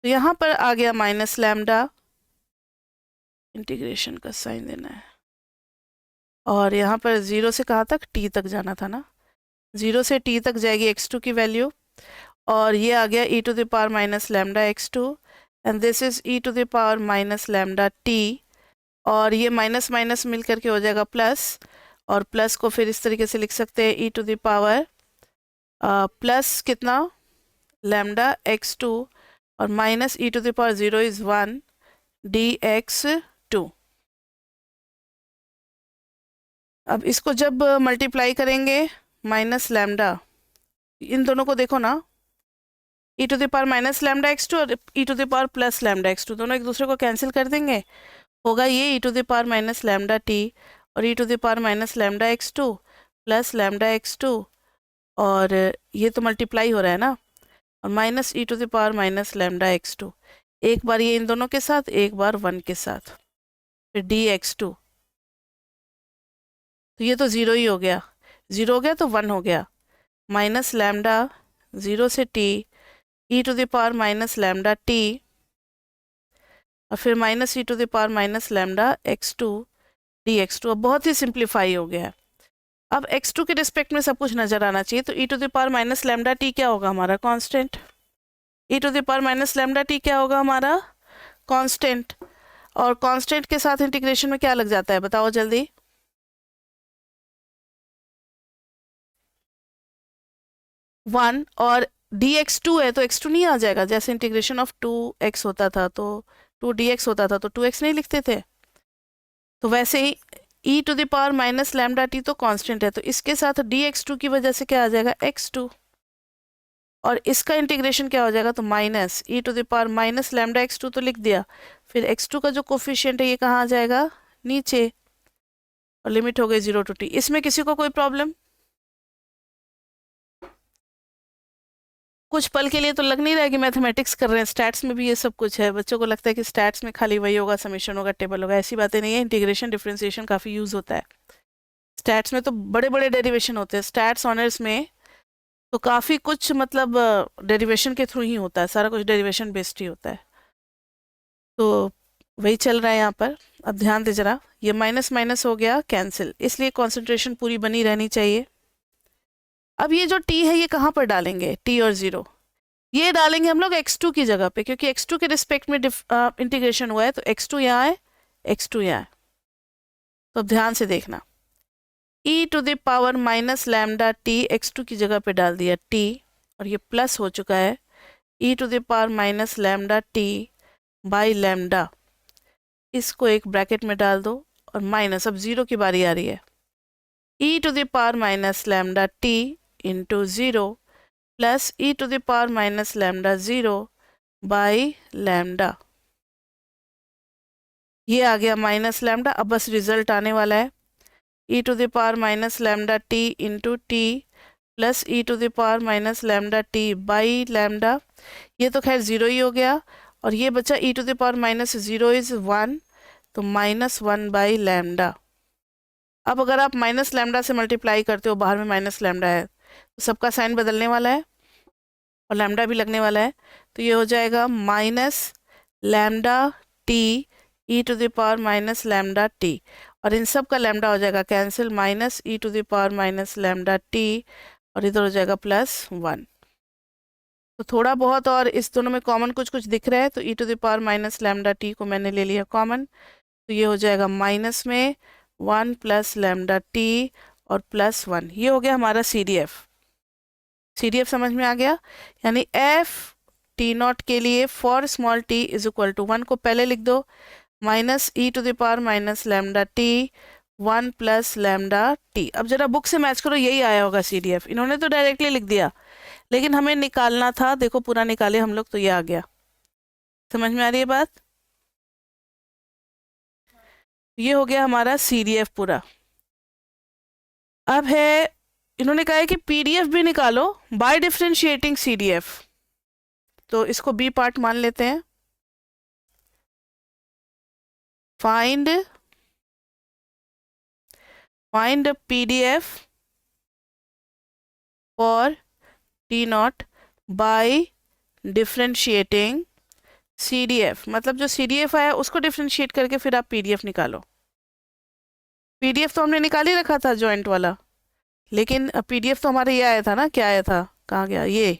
Speaker 1: तो यहाँ पर आ गया माइनस लैम्डा, इंटीग्रेशन का साइन देना है, और यहाँ पर 0 से कहाँ तक, t तक जाना था ना, 0 से t तक जाएगी x2 की वैल्यू, और ये आ गया e to the power minus lambda x2, and this is e to the power minus lambda t, और ये माइनस माइनस मिल करके हो जाएगा प्लस, और प्लस को फिर इस तरीके से लिख सकते हैं e to the power plus कितना, लैम्डा x2, और minus e to the power 0 is 1 dx2। अब इसको जब मल्टीप्लाई करेंगे माइनस लैम्डा, इन दोनों को देखो ना, e to the power minus lambda x2 और e to the power plus lambda x2, दोनों एक दूसरे को कैंसिल कर देंगे, होगा ये e to the power minus lambda t और e to the power minus lambda x2 plus lambda x2, और ये तो मल्टीप्लाई हो रहा है ना, और minus e to the power minus lambda x2, एक बार ये इन दोनों के साथ, एक बार 1 के साथ, फिर dx2, तो ये तो 0 ही हो गया, 0 हो गया तो 1 हो गया, माइनस लैम्डा 0 से t e to the power minus lambda t, और फिर minus e to the power minus lambda x2 dx2। अब बहुत ही सिंप्लीफाई हो गया है। अब x2 के रिस्पेक्ट में सब कुछ नजर आना चाहिए, तो e to the power minus lambda t क्या होगा हमारा, constant, e to the power minus lambda t क्या होगा हमारा, कांस्टेंट, और कांस्टेंट के साथ इंटीग्रेशन में क्या लग जाता है बताओ जल्दी, 1, और dx2 है तो x2 नहीं आ जाएगा, जैसे इंटीग्रेशन ऑफ 2x होता था तो 2dx होता था तो 2x नहीं लिखते थे, तो वैसे ही e to the power minus lambda t तो कांस्टेंट है, तो इसके साथ dx2 की वजह से क्या आ जाएगा, x2, और इसका इंटीग्रेशन क्या हो जाएगा, तो minus e to the power minus lambda x2 तो लिख दिया, फिर x2 का जो कोफिशिएंट है ये कहाँ आ जाएगा, नीचे, और लिमिट हो गई 0 टू t। इसमें किसी को कोई प्रॉब्लम, कुछ पल के लिए तो लग नहीं रहा है कि मैथमेटिक्स कर रहे हैं, स्टैट्स में भी ये सब कुछ है, बच्चों को लगता है कि स्टैट्स में खाली वही होगा, समेशन होगा, टेबल होगा, ऐसी बातें नहीं है, इंटीग्रेशन डिफरेंशिएशन काफ़ी यूज़ होता है। स्टैट्स में तो बड़े बड़े डेरिवेशन होते हैं, स्टैट्स ऑनर्स में तो काफ़ी कुछ मतलब डेरिवेशन के थ्रू ही होता है, सारा कुछ डेरिवेशन बेस्ड ही होता है, तो वही चल रहा है यहाँ पर। अब ध्यान दे जरा, ये माइनस माइनस हो गया कैंसिल, इसलिए कॉन्सेंट्रेशन पूरी बनी रहनी चाहिए। अब ये जो t है ये कहाँ पर डालेंगे, t और 0 ये डालेंगे हम लोग x2 की जगह पे, क्योंकि x2 के रिस्पेक्ट में इंटीग्रेशन हुआ है, तो x2 यहाँ है, x2 यहाँ है, तो ध्यान से देखना, e to the power minus lambda t x2 की जगह पे डाल दिया t, और ये प्लस हो चुका है e to the power minus lambda t by lambda, इसको एक ब्रैकेट में डाल दो और माइनस, अब ज़ीरो की बारी आ रही है, e to the power minus lambda t into zero plus e to the power minus lambda zero by lambda. ये आ गया माइनस लैम्डा। अब बस रिजल्ट आने वाला है, e to the power minus lambda t into t plus e to the power minus lambda t by lambda. ये तो खैर ज़ीरो ही हो गया, और ये बचा e to the power minus zero is one, तो माइनस वन बाई लैम्डा। अब अगर आप माइनस लैम्डा से मल्टीप्लाई करते हो, बाहर में माइनस लैम्डा है, तो सबका साइन बदलने वाला है और लैम्डा भी लगने वाला है, तो ये हो जाएगा minus lambda t e to the power minus lambda t, और इन सब का लैम्डा हो जाएगा cancel, minus e to the power minus lambda t, और इधर हो जाएगा प्लस वन। तो थोड़ा बहुत और इस दोनों में कॉमन कुछ कुछ दिख रहा है, तो e to the power minus lambda t को मैंने ले लिया कॉमन, तो ये हो जाएगा माइनस में वन प्लस लैम्डा टी और प्लस वन। ये हो गया हमारा CDF समझ में आ गया। यानी एफ टी नॉट के लिए for small t is equal to one को पहले लिख दो, minus e to the power minus lambda t one plus lambda t. अब जरा बुक से मैच करो, यही आया होगा CDF, इन्होंने तो डायरेक्टली लिख दिया, लेकिन हमें निकालना था, देखो पूरा निकाले हम लोग, तो ये आ गया। समझ में आ रही है बात? ये हो गया हमारा CDF पूरा। अब है, इन्होंने कहा है कि PDF भी निकालो बाय डिफरेंशिएटिंग CDF, तो इसको B पार्ट मान लेते हैं। Find PDF for T naught by differentiating CDF, मतलब जो CDF आया उसको डिफरेंशिएट करके फिर आप PDF निकालो। PDF तो हमने निकाल ही रखा था जॉइंट वाला, लेकिन PDF तो हमारा ये आया था ना, क्या आया था, कहाँ गया ये,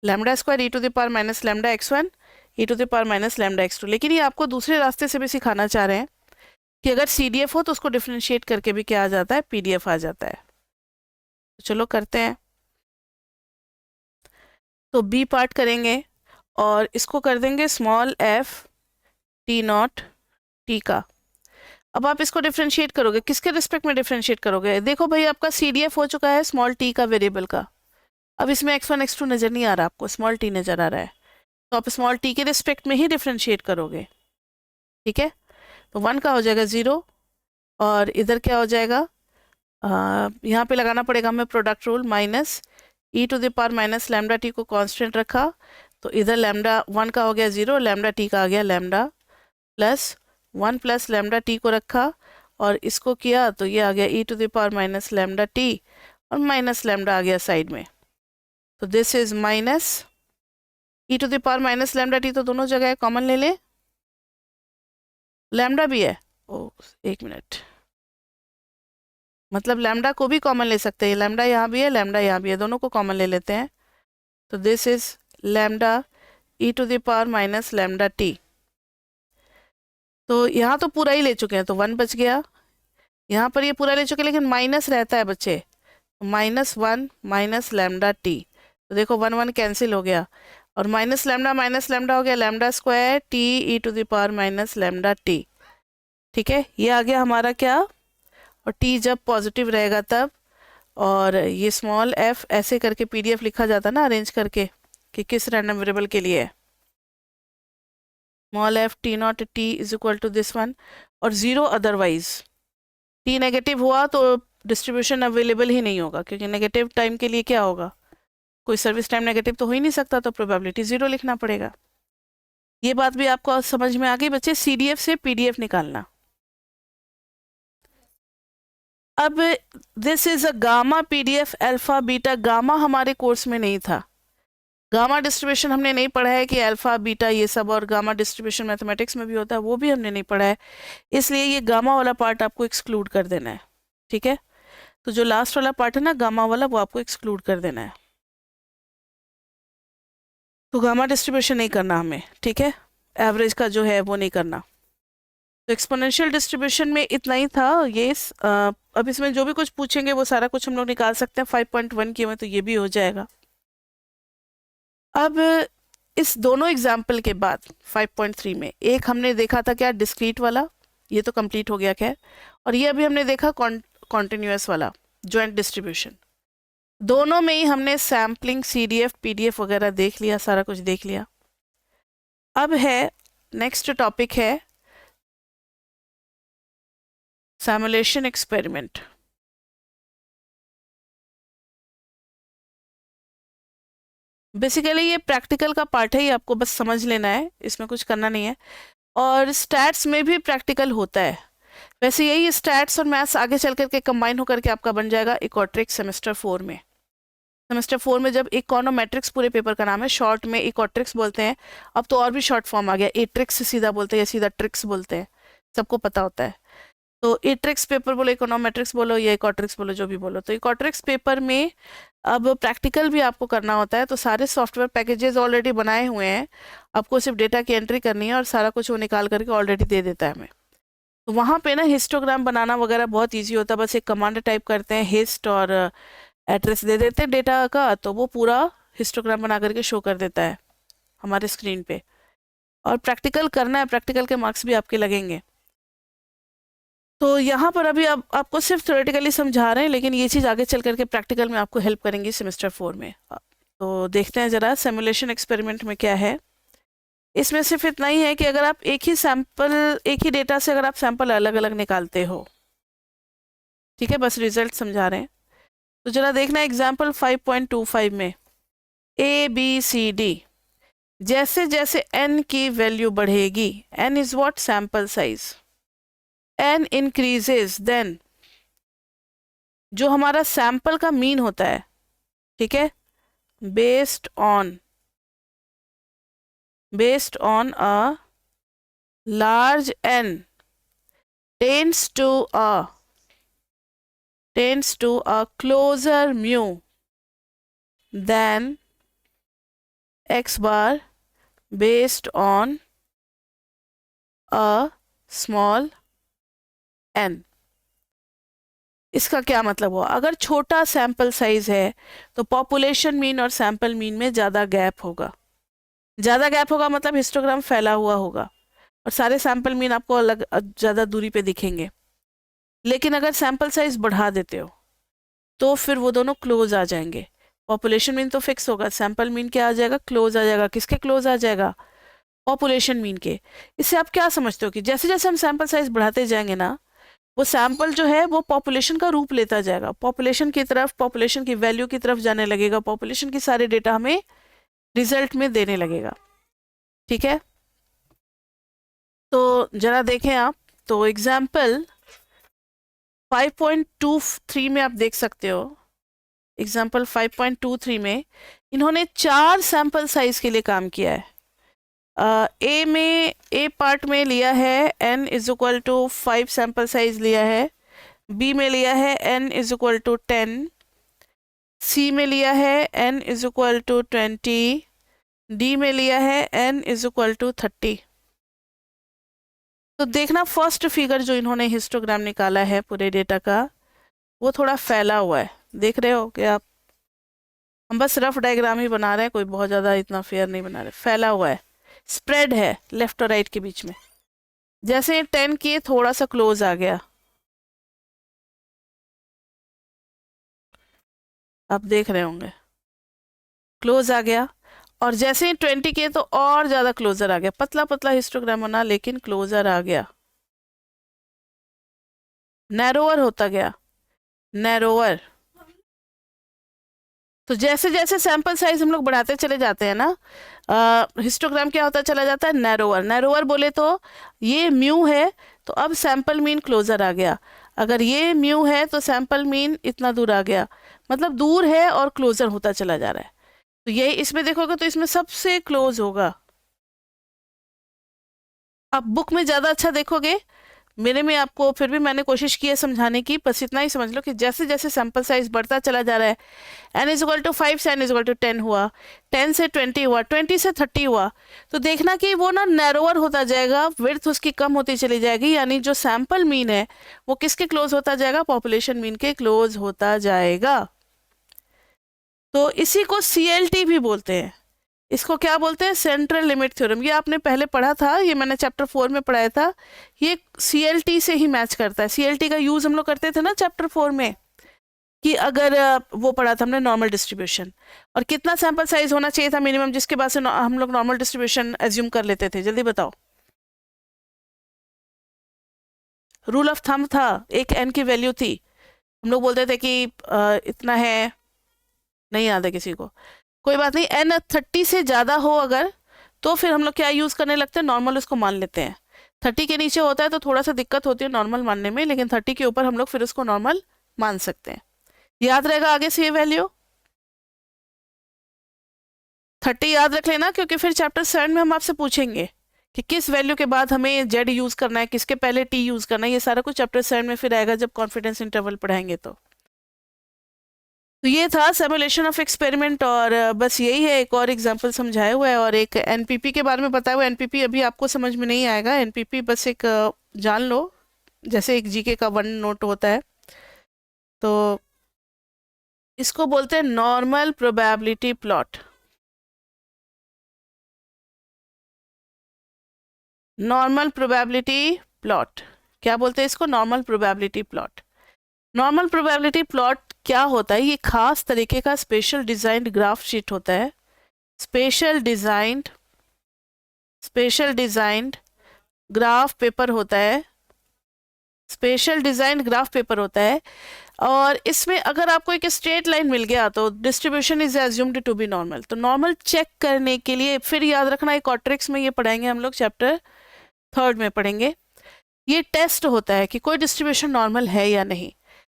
Speaker 1: lambda square e to the power minus lambda x1 e to the power minus lambda x2। लेकिन ये आपको दूसरे रास्ते से भी सिखाना चाह रहे हैं कि अगर CDF हो तो उसको डिफरेंशिएट करके भी क्या आ जाता है, PDF आ जाता है। तो चलो करते हैं। तो B पार्ट करेंगे और इसको कर देंगे small f t not T का। अब आप इसको डिफरेंशिएट करोगे, किसके रिस्पेक्ट में डिफरेंशिएट करोगे? देखो भाई, आपका CDF हो चुका है स्मॉल t का वेरिएबल का, अब इसमें x1 x2 नज़र नहीं आ रहा, आपको स्मॉल t नज़र आ रहा है, तो आप स्मॉल t के रिस्पेक्ट में ही डिफरेंशिएट करोगे। ठीक है, तो वन का हो जाएगा ज़ीरो, और इधर क्या हो जाएगा, यहाँ पे लगाना पड़ेगा हमें product rule, minus e to the power minus lambda t को कांस्टेंट रखा, तो इधर लैम्डा वन का हो गया ज़ीरो, लैम्डा टी का आ गया lambda, plus one plus lambda t को रखा और इसको किया, तो ये आ गया e to the power minus lambda t, और माइनस लैम्डा आ गया साइड में, तो this is minus e to the power minus lambda t, तो दोनों जगह कॉमन ले ले, लैम्डा भी है, ओ एक मिनट, मतलब लैम्डा को भी कॉमन ले सकते हैं, लैम्डा यहाँ भी है, लैम्डा यहाँ भी है, दोनों को कॉमन ले लेते हैं, तो this is lambda e to the power minus lambda t. तो यहाँ तो पूरा ही ले चुके हैं, तो वन बच गया, यहाँ पर ये पूरा ले चुके हैं, लेकिन माइनस रहता है बच्चे, minus one minus lambda t, तो देखो वन वन कैंसिल हो गया, और माइनस लैम्डा हो गया lambda square t e to the power minus lambda t. ठीक है, ये आ गया हमारा क्या, और t जब पॉजिटिव रहेगा तब, और ये स्मॉल f ऐसे करके PDF लिखा जाता ना अरेंज करके कि किस रैंडम वेरिएबल के लिए है, small f t naught t is equal to this one, और ज़ीरो अदरवाइज, t नेगेटिव हुआ तो डिस्ट्रीब्यूशन अवेलेबल ही नहीं होगा, क्योंकि नेगेटिव टाइम के लिए क्या होगा, कोई सर्विस टाइम नेगेटिव तो हो ही नहीं सकता, तो प्रोबेबिलिटी ज़ीरो लिखना पड़ेगा। ये बात भी आपको समझ में आ गई बच्चे, CDF से PDF निकालना। अब this is a gamma PDF alpha beta, gamma हमारे कोर्स में नहीं था, गामा डिस्ट्रीब्यूशन हमने नहीं पढ़ा है कि अल्फा बीटा ये सब, और गामा डिस्ट्रीब्यूशन मैथमेटिक्स में भी होता है, वो भी हमने नहीं पढ़ा है, इसलिए ये गामा वाला पार्ट आपको एक्सक्लूड कर देना है। ठीक है, तो जो लास्ट वाला पार्ट है ना गामा वाला, वो आपको एक्सक्लूड कर देना है, तो गामा डिस्ट्रीब्यूशन नहीं करना हमें। ठीक है, एवरेज का जो है वो नहीं करना। तो एक्सपोनेंशियल डिस्ट्रीब्यूशन में इतना ही था ये। अब इसमें जो भी कुछ पूछेंगे वो सारा कुछ हम लोग निकाल सकते हैं, 5.1 किए हुए, तो ये भी हो जाएगा। अब इस दोनों एग्जाम्पल के बाद 5.3 में एक हमने देखा था क्या, डिस्क्रीट वाला, ये तो कंप्लीट हो गया खैर, और ये अभी हमने देखा कॉन्टिन्यूअस वाला जॉइंट डिस्ट्रीब्यूशन। दोनों में ही हमने सैम्पलिंग, सीडीएफ, पीडीएफ वगैरह देख लिया, सारा कुछ देख लिया। अब है नेक्स्ट टॉपिक है सिमुलेशन एक्सपेरिमेंट। बेसिकली ये प्रैक्टिकल का पार्ट है, ये आपको बस समझ लेना है, इसमें कुछ करना नहीं है। और स्टैट्स में भी प्रैक्टिकल होता है। वैसे यही स्टैट्स और मैथ्स आगे चल करके कंबाइन होकर के आपका बन जाएगा इकोट्रिक्स सेमेस्टर 4 में। सेमेस्टर 4 में जब इकोनोमेट्रिक्स पूरे पेपर का नाम है, शॉर्ट में इकोट्रिक्स बोलते हैं, अब तो और भी शॉर्ट फॉर्म आ गया, एट्रिक्स सीधा बोलते हैं या सीधा ट्रिक्स बोलते हैं, सबको पता होता है। तो एट्रिक्स पेपर बोलो, इकोनोमेट्रिक्स बोलो या इकोट्रिक्स बोलो, जो भी बोलो। तो इकोट्रिक्स पेपर में अब प्रैक्टिकल भी आपको करना होता है, तो सारे सॉफ्टवेयर पैकेजेस ऑलरेडी बनाए हुए हैं, आपको सिर्फ डेटा की एंट्री करनी है और सारा कुछ वो निकाल करके ऑलरेडी दे देता है हमें। तो वहाँ पे ना हिस्टोग्राम बनाना वगैरह बहुत ईजी होता है, बस एक कमांड टाइप करते हैं हिस्ट और एड्रेस दे देते हैं डेटा का, तो वो पूरा हिस्टोग्राम बना करके शो कर देता है हमारे स्क्रीन पे। और प्रैक्टिकल करना है, प्रैक्टिकल के मार्क्स भी आपके लगेंगे। तो यहाँ पर अभी आप आपको सिर्फ थ्योरेटिकली समझा रहे हैं, लेकिन ये चीज़ आगे चल करके प्रैक्टिकल में आपको हेल्प करेंगी सेमेस्टर 4 में। तो देखते हैं ज़रा सिमुलेशन एक्सपेरिमेंट में क्या है। इसमें सिर्फ इतना ही है कि अगर आप एक ही डेटा से अगर आप सैंपल अलग अलग निकालते हो, ठीक है, बस रिजल्ट समझा रहे हैं। तो जरा देखना एग्जाम्पल 5.25 में ABCD, जैसे जैसे n की वैल्यू बढ़ेगी, n is what, sample size, n increases then जो हमारा सैंपल का मीन होता है, ठीक है, based on a large n tends to a closer mu than x bar based on a small n। इसका क्या मतलब हुआ, अगर छोटा सैंपल साइज है तो पॉपुलेशन मीन और सैंपल मीन में ज़्यादा गैप होगा। ज़्यादा गैप होगा मतलब हिस्टोग्राम फैला हुआ होगा और सारे सैंपल मीन आपको अलग ज़्यादा दूरी पे दिखेंगे। लेकिन अगर सैंपल साइज बढ़ा देते हो तो फिर वो दोनों क्लोज आ जाएंगे। पॉपुलेशन मीन तो फिक्स होगा, सैंपल मीन क्या आ जाएगा, क्लोज आ जाएगा। किसके क्लोज आ जाएगा, पॉपुलेशन मीन के। इससे आप क्या समझते हो कि जैसे जैसे हम सैंपल साइज बढ़ाते जाएंगे ना, वो सैंपल जो है वो पॉपुलेशन का रूप लेता जाएगा, पॉपुलेशन की तरफ, पॉपुलेशन की वैल्यू की तरफ जाने लगेगा, पॉपुलेशन की सारे डेटा हमें रिजल्ट में देने लगेगा, ठीक है। तो जरा देखें आप, तो एग्जाम्पल 5.23 में आप देख सकते हो, एग्जाम्पल 5.23 में इन्होंने 4 सैंपल साइज के लिए काम किया है। ए पार्ट में लिया है n is equal to 5 sample size लिया है, बी में लिया है n is equal to 10, c में लिया है n is equal to 20, d में लिया है n इज इक्वल टू 30। तो देखना फर्स्ट फिगर जो इन्होंने हिस्टोग्राम निकाला है पूरे डेटा का, वो थोड़ा फैला हुआ है, देख रहे हो कि आप, हम बस रफ डायग्राम ही बना रहे हैं, कोई बहुत ज़्यादा इतना फेयर नहीं बना रहे, फैला हुआ है, स्प्रेड है लेफ्ट और राइट के बीच में। जैसे 10 किए थोड़ा सा क्लोज आ गया, आप देख रहे होंगे क्लोज आ गया, और जैसे ही 20 किए तो और ज़्यादा क्लोजर आ गया, पतला पतला हिस्टोग्राम बना लेकिन क्लोजर आ गया, नैरोअर होता गया, नैरोअर। तो जैसे जैसे सैंपल साइज हम लोग बढ़ाते चले जाते हैं ना, हिस्टोग्राम क्या होता चला जाता है, नैरोअर। नैरोअर बोले तो ये म्यू है, तो अब सैंपल मीन क्लोजर आ गया। अगर ये म्यू है तो सैंपल मीन इतना दूर आ गया, मतलब दूर है और क्लोजर होता चला जा रहा है। तो यही इसमें देखोगे तो इसमें सबसे क्लोज होगा। आप बुक में ज़्यादा अच्छा देखोगे, मेरे में आपको फिर भी मैंने कोशिश की है समझाने की, बस इतना ही समझ लो कि जैसे जैसे सैंपल साइज बढ़ता चला जा रहा है, n इज इक्वल टू 5 से n इज इक्वल टू 10 हुआ, 10 से 20 हुआ, 20 से 30 हुआ, तो देखना कि वो ना नैरोअर होता जाएगा, विड्थ उसकी कम होती चली जाएगी, यानी जो सैंपल मीन है वो किसके क्लोज होता जाएगा, पॉपुलेशन मीन के क्लोज होता जाएगा। तो इसी को CLT भी बोलते हैं, इसको क्या बोलते हैं? Central limit theorem. ये आपने पहले पढ़ा था, ये मैंने चैप्टर 4 में पढ़ाया था। ये CLT से ही मैच करता है। CLT का यूज हम लोग करते थे ना चैप्टर 4 में, कि अगर वो पढ़ा था हमने नॉर्मल डिस्ट्रीब्यूशन, और कितना सैंपल साइज होना चाहिए था मिनिमम, जिसके बाद से हम लोग नॉर्मल डिस्ट्रीब्यूशन एज्यूम कर लेते थे। जल्दी बताओ। रूल ऑफ थंब था, एक n की वैल्यू थी, हम लोग बोलते थे कि इतना है, नहीं याद है किसी को, कोई बात नहीं। n 30 से ज़्यादा हो अगर, तो फिर हम लोग क्या यूज़ करने लगते हैं? नॉर्मल उसको मान लेते हैं। 30 के नीचे होता है तो थोड़ा सा दिक्कत होती है नॉर्मल मानने में, लेकिन 30 के ऊपर हम लोग फिर उसको नॉर्मल मान सकते हैं। याद रहेगा आगे से ये वैल्यू 30 याद रख लेना, क्योंकि फिर चैप्टर 7 में हम आपसे पूछेंगे कि किस वैल्यू के बाद हमें जेड यूज़ करना है, किसके पहले टी यूज़ करना है। ये सारा कुछ चैप्टर 7 में फिर आएगा जब कॉन्फिडेंस इंटरवल पढ़ाएंगे। तो ये था सिमुलेशन ऑफ एक्सपेरिमेंट, और बस यही है, एक और एग्जांपल समझाया हुआ है और एक एनपीपी के बारे में बताया हुआ है। एनपीपी अभी आपको समझ में नहीं आएगा, एनपीपी बस एक जान लो, जैसे एक जीके का 1 नोट होता है। तो इसको बोलते हैं normal probability plot. Normal probability plot क्या बोलते हैं इसको? Normal probability plot. Normal probability plot क्या होता है? ये खास तरीके का स्पेशल डिजाइंड ग्राफ शीट होता है। स्पेशल डिजाइंड ग्राफ पेपर होता है। स्पेशल डिजाइंड ग्राफ पेपर होता है, और इसमें अगर आपको एक स्ट्रेट लाइन मिल गया तो distribution is assumed to be normal. तो नॉर्मल चेक करने के लिए फिर याद रखना, एक क्वाड्रेटिक्स में ये पढ़ाएंगे हम लोग, चैप्टर 3 में पढ़ेंगे। ये टेस्ट होता है कि कोई डिस्ट्रीब्यूशन नॉर्मल है या नहीं।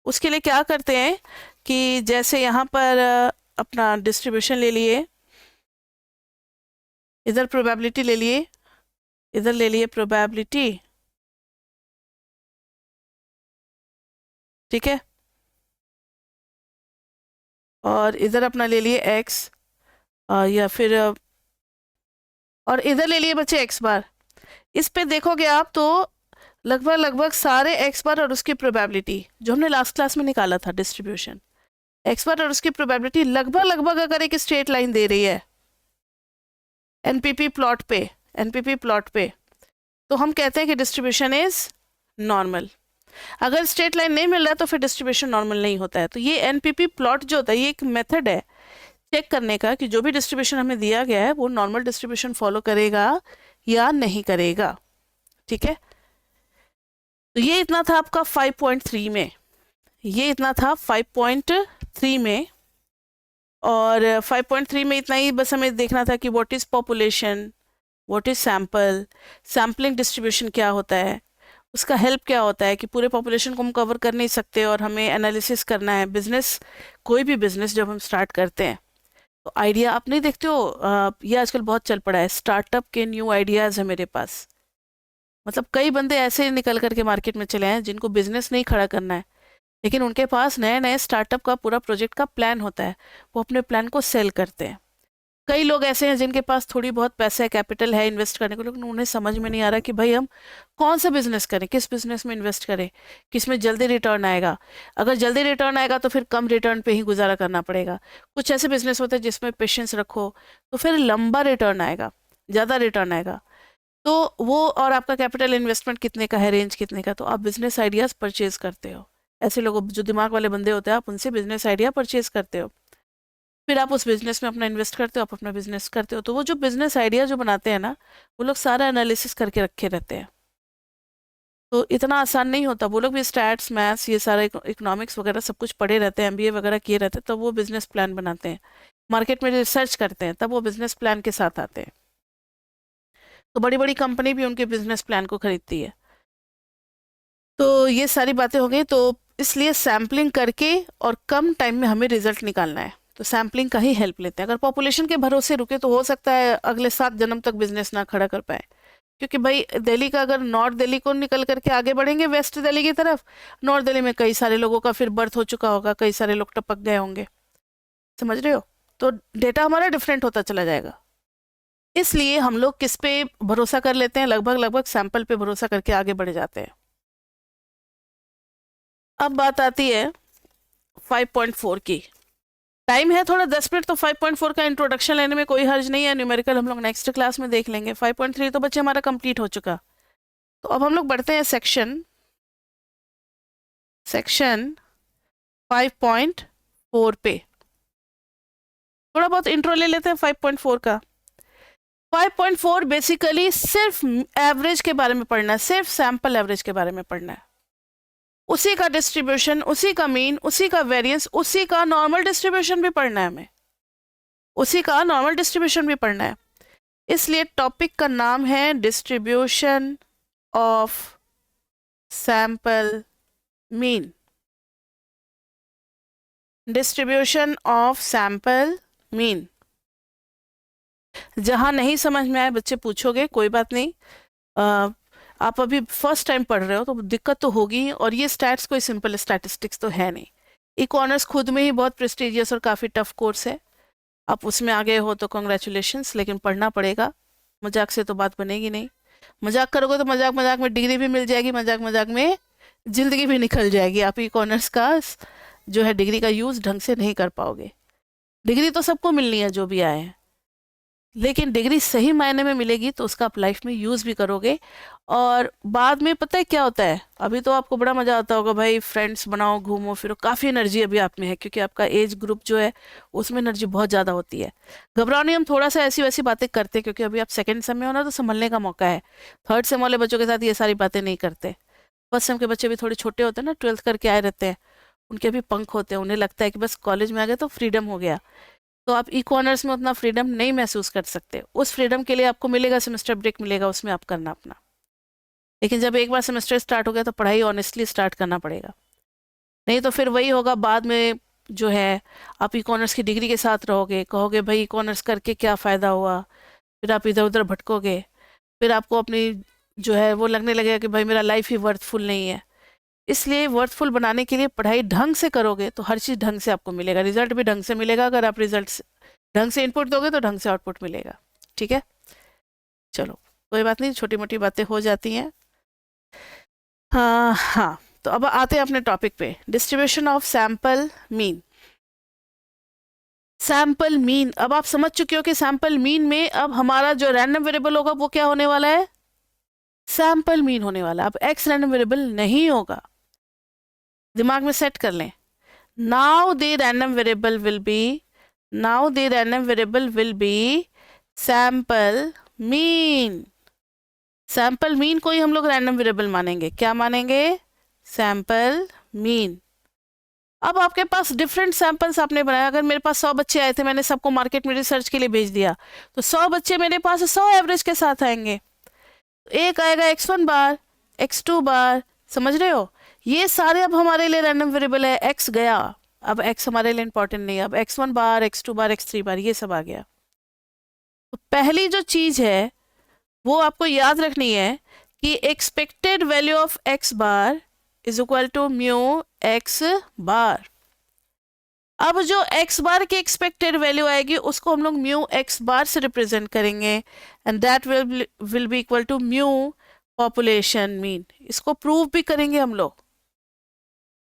Speaker 1: उसके लिए क्या करते हैं कि जैसे यहाँ पर अपना डिस्ट्रीब्यूशन ले लिए, इधर प्रोबेबिलिटी ले लिए, इधर ले लिए प्रोबेबिलिटी, ठीक है, और इधर अपना ले लिए x, या फिर और इधर ले लिए बच्चे x बार। इस पे देखोगे आप तो लगभग सारे x बार और उसकी प्रोबेबिलिटी जो हमने लास्ट क्लास में निकाला था, डिस्ट्रीब्यूशन x बार और उसकी प्रोबेबिलिटी लगभग अगर एक स्ट्रेट लाइन दे रही है एनपीपी प्लॉट पे, तो हम कहते हैं कि डिस्ट्रीब्यूशन इज नॉर्मल। अगर स्ट्रेट लाइन नहीं मिल रहा है तो फिर डिस्ट्रीब्यूशन नॉर्मल नहीं होता है। तो ये एनपीपी प्लॉट जो होता है, ये एक मेथड है चेक करने का कि जो भी डिस्ट्रीब्यूशन हमें दिया गया है वो नॉर्मल डिस्ट्रीब्यूशन फॉलो करेगा या नहीं करेगा, ठीक है। तो ये इतना था आपका 5.3 में, ये इतना था 5.3 में, और 5.3 में इतना ही बस हमें देखना था कि what is population, what is sample, sampling distribution क्या होता है, उसका हेल्प क्या होता है कि पूरे पॉपुलेशन को हम कवर कर नहीं सकते और हमें एनालिसिस करना है। बिजनेस, कोई भी बिजनेस जब हम स्टार्ट करते हैं तो आइडिया आप नहीं देखते हो, ये आजकल बहुत चल पड़ा है, स्टार्टअप के न्यू आइडियाज़ है मेरे पास। मतलब कई बंदे ऐसे निकल करके मार्केट में चले हैं जिनको बिजनेस नहीं खड़ा करना है, लेकिन उनके पास नए नए स्टार्टअप का पूरा प्रोजेक्ट का प्लान होता है, वो अपने प्लान को सेल करते हैं। कई लोग ऐसे हैं जिनके पास थोड़ी बहुत पैसा है, कैपिटल है इन्वेस्ट करने को, लेकिन उन्हें समझ में नहीं आ रहा कि भाई हम कौन सा बिजनेस करें, किस बिजनेस में इन्वेस्ट करें, किस में जल्दी रिटर्न आएगा। अगर जल्दी रिटर्न आएगा तो फिर कम रिटर्न पे ही गुजारा करना पड़ेगा। कुछ ऐसे बिजनेस होते हैं जिसमें पेशेंस रखो तो फिर लंबा रिटर्न आएगा, ज़्यादा रिटर्न आएगा। तो वो, और आपका कैपिटल इन्वेस्टमेंट कितने का है, रेंज कितने का, तो आप बिजनेस आइडियाज़ परचेज करते हो। ऐसे लोग जो दिमाग वाले बंदे होते हैं, आप उनसे बिजनेस आइडिया परचेज करते हो, फिर आप उस बिजनेस में अपना इन्वेस्ट करते हो, आप अपना बिजनेस करते हो। तो वो जो बिजनेस आइडिया जो बनाते हैं ना, वो लोग सारा एनालिसिस करके रखे रहते हैं। तो इतना आसान नहीं होता, वो लोग भी स्टैट्स, मैथ्स, ये सारा इकोनॉमिक्स वगैरह सब कुछ पढ़े रहते हैं, एमबीए वगैरह किए रहते हैं, तब वो बिजनेस प्लान बनाते हैं, मार्केट में रिसर्च करते हैं, तब वो बिजनेस प्लान के साथ आते हैं। तो बड़ी बड़ी कंपनी भी उनके बिजनेस प्लान को खरीदती है। तो ये सारी बातें हो गई। तो इसलिए सैम्पलिंग करके और कम टाइम में हमें रिजल्ट निकालना है, तो सैम्पलिंग का ही हेल्प लेते हैं। अगर पॉपुलेशन के भरोसे रुके तो हो सकता है अगले 7 जन्म तक बिजनेस ना खड़ा कर पाए, क्योंकि भाई दिल्ली का अगर नॉर्थ दिल्ली को निकल करके आगे बढ़ेंगे वेस्ट दिल्ली की तरफ, नॉर्थ दिल्ली में कई सारे लोगों का फिर बर्थ हो चुका होगा, कई सारे लोग टपक गए होंगे, समझ रहे हो। तो डेटा हमारा डिफरेंट होता चला जाएगा। इसलिए हम लोग किस पे भरोसा कर लेते हैं? लगभग सैंपल पे भरोसा करके आगे बढ़ जाते हैं। अब बात आती है 5.4 की। टाइम है थोड़ा 10 मिनट, तो 5.4 का इंट्रोडक्शन लेने में कोई हर्ज नहीं है। न्यूमेरिकल हम लोग नेक्स्ट क्लास में देख लेंगे। 5.3 तो बच्चे हमारा कंप्लीट हो चुका। तो अब हम लोग बढ़ते हैं सेक्शन 5.4 पे। थोड़ा बहुत इंट्रो ले लेते हैं 5.4 का। 5.4 बेसिकली सिर्फ एवरेज के बारे में पढ़ना है, सिर्फ सैंपल एवरेज के बारे में पढ़ना है। उसी का डिस्ट्रीब्यूशन, उसी का मीन, उसी का वेरिएंस, उसी का नॉर्मल डिस्ट्रीब्यूशन भी पढ़ना है हमें, उसी का नॉर्मल डिस्ट्रीब्यूशन भी पढ़ना है। इसलिए टॉपिक का नाम है distribution of sample mean. Distribution of sample mean. जहां नहीं समझ में आए बच्चे पूछोगे, कोई बात नहीं। आप अभी फर्स्ट टाइम पढ़ रहे हो तो दिक्कत तो होगी, और ये स्टैट्स कोई सिंपल स्टैटिस्टिक्स तो है नहीं। इकॉनर्स खुद में ही बहुत प्रेस्टिजियस और काफ़ी टफ कोर्स है। आप उसमें आ गए हो तो कॉन्ग्रेचुलेशंस, लेकिन पढ़ना पड़ेगा। मजाक से तो बात बनेगी नहीं। मजाक करोगे तो मजाक मजाक में डिग्री भी मिल जाएगी, मजाक मजाक में जिंदगी भी निकल जाएगी। आप इकॉनर्स का जो है डिग्री का यूज़ ढंग से नहीं कर पाओगे। डिग्री तो सबको मिलनी है जो भी आए हैं, लेकिन डिग्री सही मायने में मिलेगी तो उसका आप लाइफ में यूज़ भी करोगे। और बाद में पता है क्या होता है, अभी तो आपको बड़ा मज़ा आता होगा भाई, फ्रेंड्स बनाओ, घूमो फिरो, काफ़ी एनर्जी अभी आप में है, क्योंकि आपका एज ग्रुप जो है उसमें एनर्जी बहुत ज़्यादा होती है। घबराओ नहीं, हम थोड़ा सा ऐसी वैसी बातें करते हैं, क्योंकि अभी आप सेकेंड सेम में हो ना, तो संभलने का मौका है। थर्ड सेम वाले बच्चों के साथ ये सारी बातें नहीं करते। फर्स्ट सेम के बच्चे भी थोड़े छोटे होते हैं ना, 12th करके आए रहते हैं, उनके भी पंख होते हैं, उन्हें लगता है कि बस कॉलेज में आ गए तो फ्रीडम हो गया। तो आप ई कॉर्नर्स में उतना फ्रीडम नहीं महसूस कर सकते। उस फ्रीडम के लिए आपको मिलेगा, सेमेस्टर ब्रेक मिलेगा, उसमें आप करना अपना। लेकिन जब एक बार सेमेस्टर स्टार्ट हो गया तो पढ़ाई ऑनेस्टली स्टार्ट करना पड़ेगा, नहीं तो फिर वही होगा बाद में जो है, आप ई कॉर्नर्स की डिग्री के साथ रहोगे, कहोगे भाई ई कॉर्नर्स करके क्या फ़ायदा हुआ, फिर आप इधर उधर भटकोगे, फिर आपको अपनी जो है वो लगने लगेगा कि भाई मेरा लाइफ ही वर्थफुल नहीं है। इसलिए वर्थफुल बनाने के लिए पढ़ाई ढंग से करोगे तो हर चीज़ ढंग से आपको मिलेगा, रिजल्ट भी ढंग से मिलेगा। अगर आप रिजल्ट ढंग से इनपुट दोगे तो ढंग से आउटपुट मिलेगा। ठीक है, चलो कोई बात नहीं, छोटी मोटी बातें हो जाती हैं। हाँ हाँ, तो अब आते हैं अपने टॉपिक पे, distribution of sample mean. Sample mean, अब आप समझ चुके हो कि सैंपल मीन में अब हमारा जो रैंडम वेरिएबल होगा वो क्या होने वाला है, सैंपल मीन होने वाला। अब एक्स रैंडम वेरिएबल नहीं होगा, दिमाग में सेट कर लें। Now the random variable will be, now the random variable will be sample mean. Sample mean को ही हम लोग रैंडम वेरिएबल मानेंगे। क्या मानेंगे, सैंपल मीन। अब आपके पास डिफरेंट सैंपल्स आपने बनाया। अगर मेरे पास 100 बच्चे आए थे, मैंने सबको मार्केट में रिसर्च के लिए भेज दिया, तो 100 बच्चे मेरे पास 100 एवरेज के साथ आएंगे। एक आएगा x1 बार, x2 बार, समझ रहे हो। ये सारे अब हमारे लिए रैंडम वेरिएबल है। x गया, अब x हमारे लिए इंपॉर्टेंट नहीं है। अब x1 बार, x2 बार, x3 बार, ये सब आ गया। तो पहली जो चीज है वो आपको याद रखनी है कि expected value of x bar is equal to mu x bar. अब जो x बार की एक्सपेक्टेड वैल्यू आएगी उसको हम लोग म्यू x बार से रिप्रेजेंट करेंगे, and that will be equal to mu population mean. इसको प्रूव भी करेंगे हम लोग।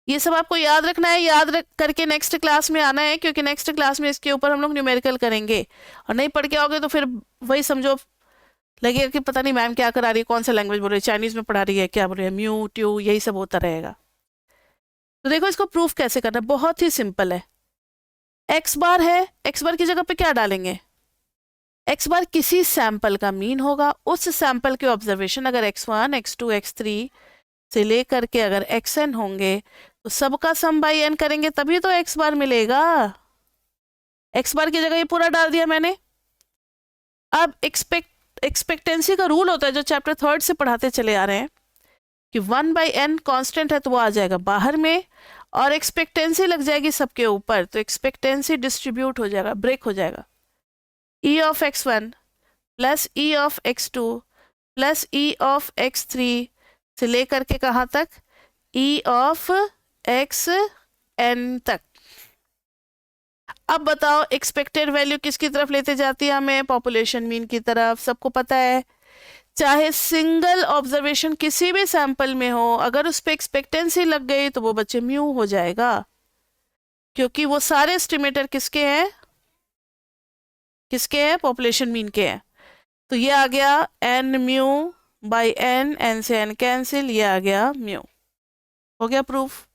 Speaker 1: ये सब आपको याद रखना है, याद रख करके नेक्स्ट क्लास में आना है, क्योंकि नेक्स्ट क्लास में इसके ऊपर हम लोग न्यूमेरिकल करेंगे। और नहीं पढ़ के आओगे तो फिर वही समझो, लगेगा कि पता नहीं मैम क्या करा रही है, कौन सा लैंग्वेज बोल रही है, चाइनीज में पढ़ा रही है, क्या बोल रही है, म्यू ट्यू यही सब होता रहेगा। तो देखो इसको प्रूफ कैसे करना है, बहुत ही सिंपल है। एक्स बार है, एक्स बार की जगह पे क्या डालेंगे, एक्स बार किसी सैंपल का मीन होगा, उस सैंपल के ऑब्जर्वेशन अगर x1, x2, x3 से लेकर के अगर xn होंगे तो सबका सम बाई n करेंगे तभी तो x बार मिलेगा। x बार की जगह ये पूरा डाल दिया मैंने। अब एक्सपेक्टेंसी का रूल होता है जो चैप्टर 3 से पढ़ाते चले आ रहे हैं कि 1/n कांस्टेंट है तो वो आ जाएगा बाहर में, और एक्सपेक्टेंसी लग जाएगी सबके ऊपर, तो एक्सपेक्टेंसी डिस्ट्रीब्यूट हो जाएगा, ब्रेक हो जाएगा। e of x1 plus e of x2 plus e of x3 से लेकर के कहाँ तक, e ऑफ xn तक। अब बताओ एक्सपेक्टेड वैल्यू किसकी तरफ लेते जाती है हमें, पॉपुलेशन मीन की तरफ। सबको पता है चाहे सिंगल ऑब्जर्वेशन किसी भी सैंपल में हो, अगर उस पर एक्सपेक्टेंसी लग गई तो वो बच्चे म्यू हो जाएगा। क्योंकि वो सारे एस्टिमेटर किसके हैं, किसके हैं, पॉपुलेशन मीन के हैं। तो ये आ गया n mu by n, n से एन कैंसिल, ये आ गया म्यू। हो गया प्रूफ।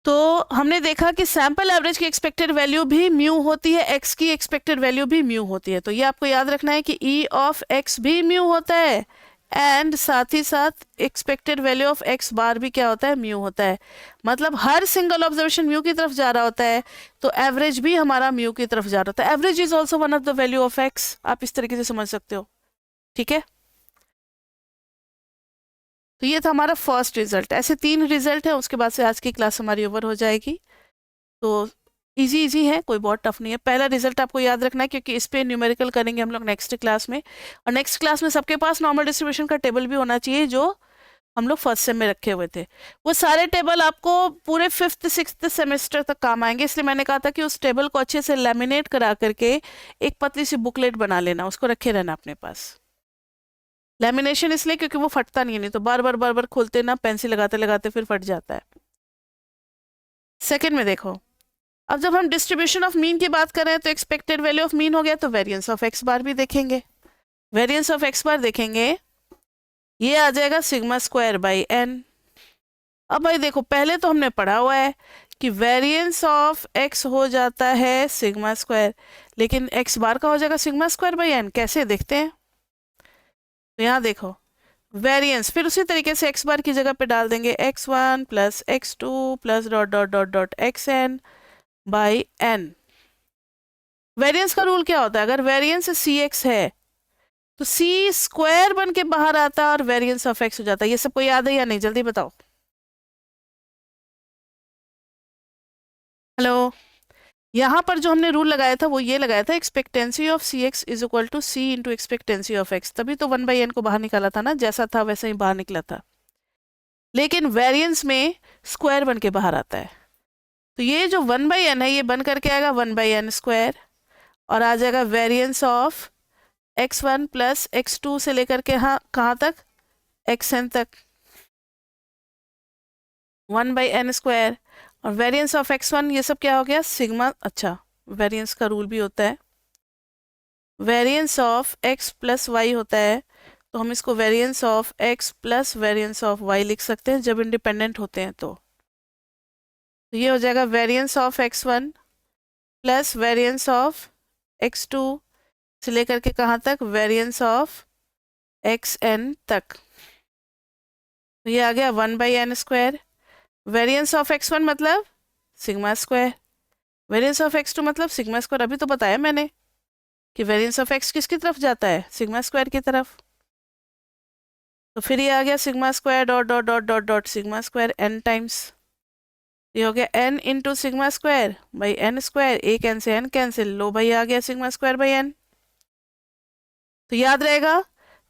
Speaker 1: तो हमने देखा कि सैंपल एवरेज की एक्सपेक्टेड वैल्यू भी म्यू होती है, एक्स की एक्सपेक्टेड वैल्यू भी म्यू होती है। तो ये आपको याद रखना है कि ई ऑफ एक्स भी म्यू होता है, एंड साथ ही साथ एक्सपेक्टेड वैल्यू ऑफ एक्स बार भी क्या होता है, म्यू होता है। मतलब हर सिंगल ऑब्जर्वेशन म्यू की तरफ जा रहा होता है, तो एवरेज भी हमारा म्यू की तरफ जा रहा होता है। Average is also one of the value of x, आप इस तरीके से समझ सकते हो। ठीक है, तो ये था हमारा फर्स्ट रिजल्ट। ऐसे 3 रिजल्ट है, उसके बाद से आज की क्लास हमारी ओवर हो जाएगी। तो इजी इजी है, कोई बहुत टफ नहीं है। पहला रिजल्ट आपको याद रखना है, क्योंकि इस पे न्यूमेरिकल करेंगे हम लोग नेक्स्ट क्लास में। और नेक्स्ट क्लास में सबके पास नॉर्मल डिस्ट्रीब्यूशन का टेबल भी होना चाहिए, जो हम लोग फर्स्ट सेम में रखे हुए थे। वो सारे टेबल आपको पूरे 5th 6th सेमेस्टर तक काम आएंगे, इसलिए मैंने कहा था कि उस टेबल को अच्छे से लैमिनेट करा करके एक पतली सी बुकलेट बना लेना, उसको रखे रहना अपने पास। लैमिनेशन इसलिए क्योंकि वो फटता नहीं है, नहीं तो बार बार खोलते ना, पेंसिल लगाते लगाते फिर फट जाता है। सेकेंड में देखो, अब जब हम डिस्ट्रीब्यूशन ऑफ मीन की बात करें तो एक्सपेक्टेड वैल्यू ऑफ मीन हो गया, तो वेरिएंस ऑफ एक्स बार भी देखेंगे। वेरिएंस ऑफ एक्स बार देखेंगे, ये आ जाएगा सिग्मा स्क्वायर बाई एन। अब भाई देखो, पहले तो हमने पढ़ा हुआ है कि वेरिएंस ऑफ एक्स हो जाता है सिग्मा स्क्वायर, लेकिन एक्स बार का हो जाएगा सिग्मा स्क्वायर बाई एन। कैसे देखते हैं, तो यहाँ देखो वेरिएंस, फिर उसी तरीके से एक्स बार की जगह पे डाल देंगे x1 plus x2 plus dot dot dot dot xn by n. Variance का रूल क्या होता है, अगर वेरिएंस cx है तो c स्क्वायर बन के बाहर आता है और वेरिएंस ऑफ x हो जाता है। ये सबको याद है या नहीं, जल्दी बताओ। हेलो, यहाँ पर जो हमने रूल लगाया था वो ये लगाया था, expectancy of cx is equal to c into expectancy of x, तभी तो 1/n को बाहर निकाला था ना, जैसा था वैसे ही बाहर निकला था। लेकिन वेरिएंस में स्क्वायर बन के बाहर आता है, तो ये जो 1/n है ये बन करके आएगा 1/n स्क्वायर, और आ जाएगा variance of x1 plus x2 से लेकर के हाँ कहाँ तक, xn तक, 1/n स्क्वायर। और वेरिएंस ऑफ x1 ये सब क्या हो गया, सिग्मा। अच्छा, वेरिएंस का रूल भी होता है, variance of x plus y होता है, तो हम इसको variance of x plus variance of y लिख सकते हैं जब इंडिपेंडेंट होते हैं। तो ये हो जाएगा variance of x1 plus variance of x2 से लेकर के कहाँ तक, वेरिएंस ऑफ xn तक। तो ये आ गया 1/n square. Variance of x1 मतलब sigma square, variance of x2 मतलब सिग्मा स्क्वायर। अभी तो बताया मैंने कि वेरिएंस ऑफ x किसकी तरफ जाता है, सिग्मा स्क्वायर की तरफ। तो फिर ये आ गया sigma square dot dot dot dot dot sigma square n times, ये हो गया n into sigma square by n square, एक n से n कैंसिल, लो भाई आ गया सिग्मा स्क्वायर बाई n। तो याद रहेगा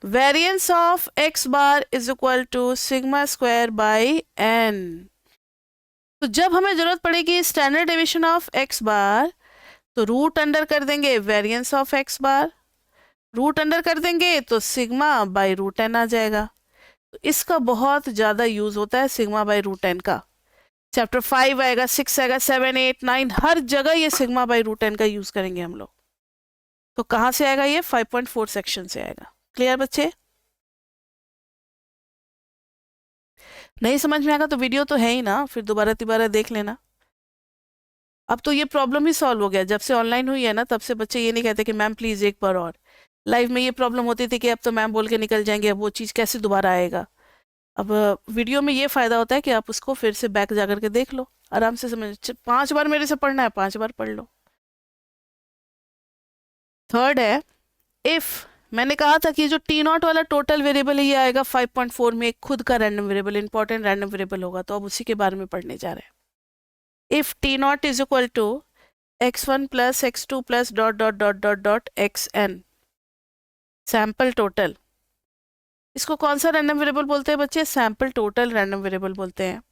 Speaker 1: variance of x bar is equal to sigma square by n। तो जब हमें जरूरत पड़ेगी standard deviation of x bar, तो रूट अंडर कर देंगे variance of x bar, root under कर देंगे तो सिग्मा बाई रूट n आ जाएगा। तो इसका बहुत ज़्यादा यूज होता है सिग्मा बाई रूट n का। चैप्टर 5 आएगा, 6 आएगा, 7 8 9, हर जगह ये सिग्मा बाई रूट n का यूज करेंगे हम लोग। तो कहाँ से आएगा ये, 5.4 सेक्शन से आएगा। क्लियर बच्चे, नहीं समझ में आएगा तो वीडियो तो है ही ना, फिर दोबारा तिबारा देख लेना। अब तो ये प्रॉब्लम ही सॉल्व हो गया, जब से ऑनलाइन हुई है ना तब से बच्चे ये नहीं कहते कि मैम प्लीज़ एक बार और। लाइव में ये प्रॉब्लम होती थी कि अब तो मैम बोल के निकल जाएंगे, अब वो चीज़ कैसे दोबारा आएगा। अब वीडियो में ये फ़ायदा होता है कि आप उसको फिर से बैक जा करके देख लो, आराम से समझ। 5 बार मेरे से पढ़ना है, 5 बार पढ़ लो। थर्ड है, इफ़ मैंने कहा था कि जो टी नॉट वाला टोटल वेरिएबल है ये आएगा 5.4 में, एक खुद का random variable, important random variable होगा, तो अब उसी के बारे में पढ़ने जा रहे हैं। If t not is equal to x1 plus x2 plus dot dot dot dot dot xn sample total, इसको कौन सा रैंडम वेरिएबल बोलते हैं बच्चे, सैम्पल टोटल रैंडम वेरिएबल बोलते हैं।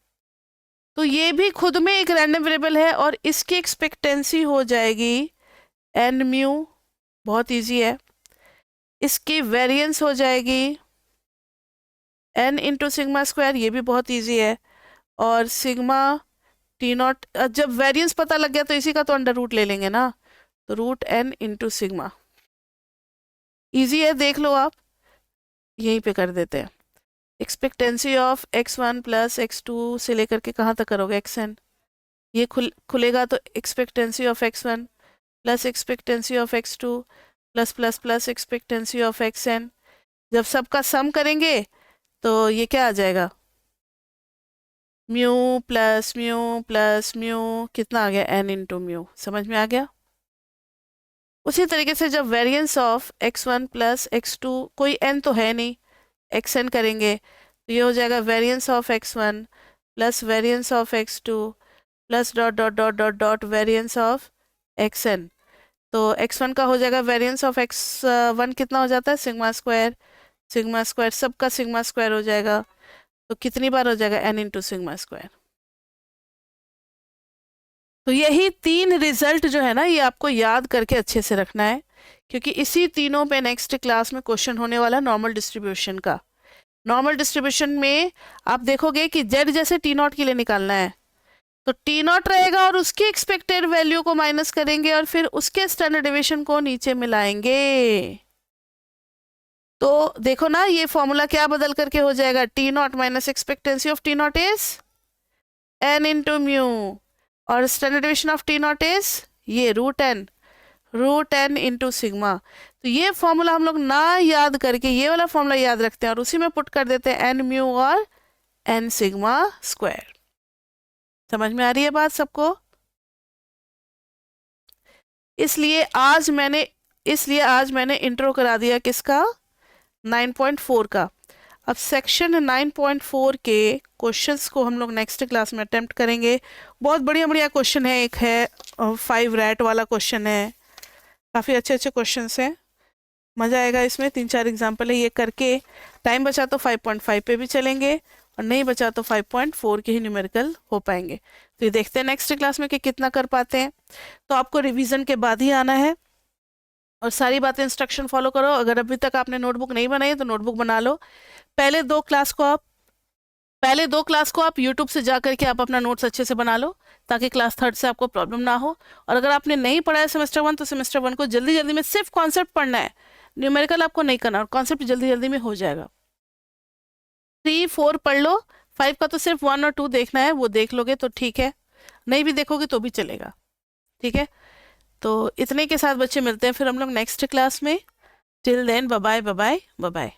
Speaker 1: तो ये भी खुद में एक रैंडम वेरिएबल है और इसकी एक्सपेक्टेंसी हो जाएगी n म्यू, बहुत इजी है। इसकी वेरिएंस हो जाएगी n इंटू सिग्मा स्क्वायर, ये भी बहुत इजी है। और सिग्मा टी नॉट, जब वेरिएंस पता लग गया तो इसी का तो अंडर रूट ले लेंगे ना, तो root n into sigma. Easy है, देख लो आप, यहीं पे कर देते हैं। Expectancy of x1 plus x2 से लेकर के कहाँ तक करोगे xn, ये खुलेगा तो expectancy of x1 plus expectancy of x2 plus plus plus expectancy of xn। जब सबका सम करेंगे तो ये क्या आ जाएगा, म्यू प्लस म्यू, कितना आ गया n इंटू म्यू। समझ में आ गया। उसी तरीके से जब variance of x1 plus x2, कोई n तो है नहीं, xn करेंगे तो ये हो जाएगा variance of x1 plus variance of x2 plus dot dot dot dot dot variance of xn। तो x1 का हो जाएगा वेरिएंस ऑफ x1 कितना हो जाता है, सिग्मा स्क्वायर, सबका सिग्मा स्क्वायर हो जाएगा, तो कितनी बार हो जाएगा n इंटू सिग्मा स्क्वायर। तो यही 3 रिजल्ट जो है ना, ये आपको याद करके अच्छे से रखना है, क्योंकि इसी तीनों पे नेक्स्ट क्लास में क्वेश्चन होने वाला नॉर्मल डिस्ट्रीब्यूशन का। नॉर्मल डिस्ट्रीब्यूशन में आप देखोगे कि z जैसे टी नॉट के लिए निकालना है, तो टी नॉट रहेगा और उसकी एक्सपेक्टेड वैल्यू को माइनस करेंगे और फिर उसके स्टैंडर्ड डेविएशन को नीचे मिलाएंगे। तो देखो ना, ये फॉर्मूला क्या बदल करके हो जाएगा, t not minus expectancy of t not is n into mu, और standard deviation of t not is ये रूट एन इंटू सिग्मा। तो ये फॉर्मूला हम लोग ना याद करके ये वाला फॉर्मूला याद रखते हैं और उसी में पुट कर देते हैं एन म्यू और एन सिग्मा स्क्वायर। समझ में आ रही है बात सबको। इसलिए आज मैंने इंट्रो करा दिया किसका, 9.4 का। अब सेक्शन 9.4 के क्वेश्चंस को हम लोग नेक्स्ट क्लास में अटेम्प्ट करेंगे। बहुत बढ़िया बढ़िया क्वेश्चन है, एक है 5 रैट वाला क्वेश्चन है, काफ़ी अच्छे अच्छे क्वेश्चंस हैं, मज़ा आएगा इसमें। 3-4 एग्जाम्पल है, ये करके टाइम बचा तो 5.5 पे भी चलेंगे और नहीं बचा तो 5.4 के ही न्यूमेरिकल हो पाएंगे। तो ये देखते हैं नेक्स्ट क्लास में कि कितना कर पाते हैं। तो आपको रिवीजन के बाद ही आना है और सारी बातें इंस्ट्रक्शन फॉलो करो। अगर अभी तक आपने नोटबुक नहीं बनाई है तो नोटबुक बना लो। पहले दो क्लास को आप यूट्यूब से जा करके आप अपना नोट्स अच्छे से बना लो, ताकि क्लास 3 से आपको प्रॉब्लम ना हो। और अगर आपने नहीं पढ़ा है सेमेस्टर 1 तो सेमेस्टर 1 को जल्दी जल्दी में सिर्फ कॉन्सेप्ट पढ़ना है, न्यूमेरिकल आपको नहीं करना, और कॉन्सेप्ट जल्दी जल्दी में हो जाएगा। 3-4 पढ़ लो, 5 का तो सिर्फ 1 और 2 देखना है, वो देख लोगे तो ठीक है, नहीं भी देखोगे तो भी चलेगा। ठीक है, तो इतने के साथ बच्चे मिलते हैं फिर हम लोग नेक्स्ट क्लास में। Till then bye bye bye bye.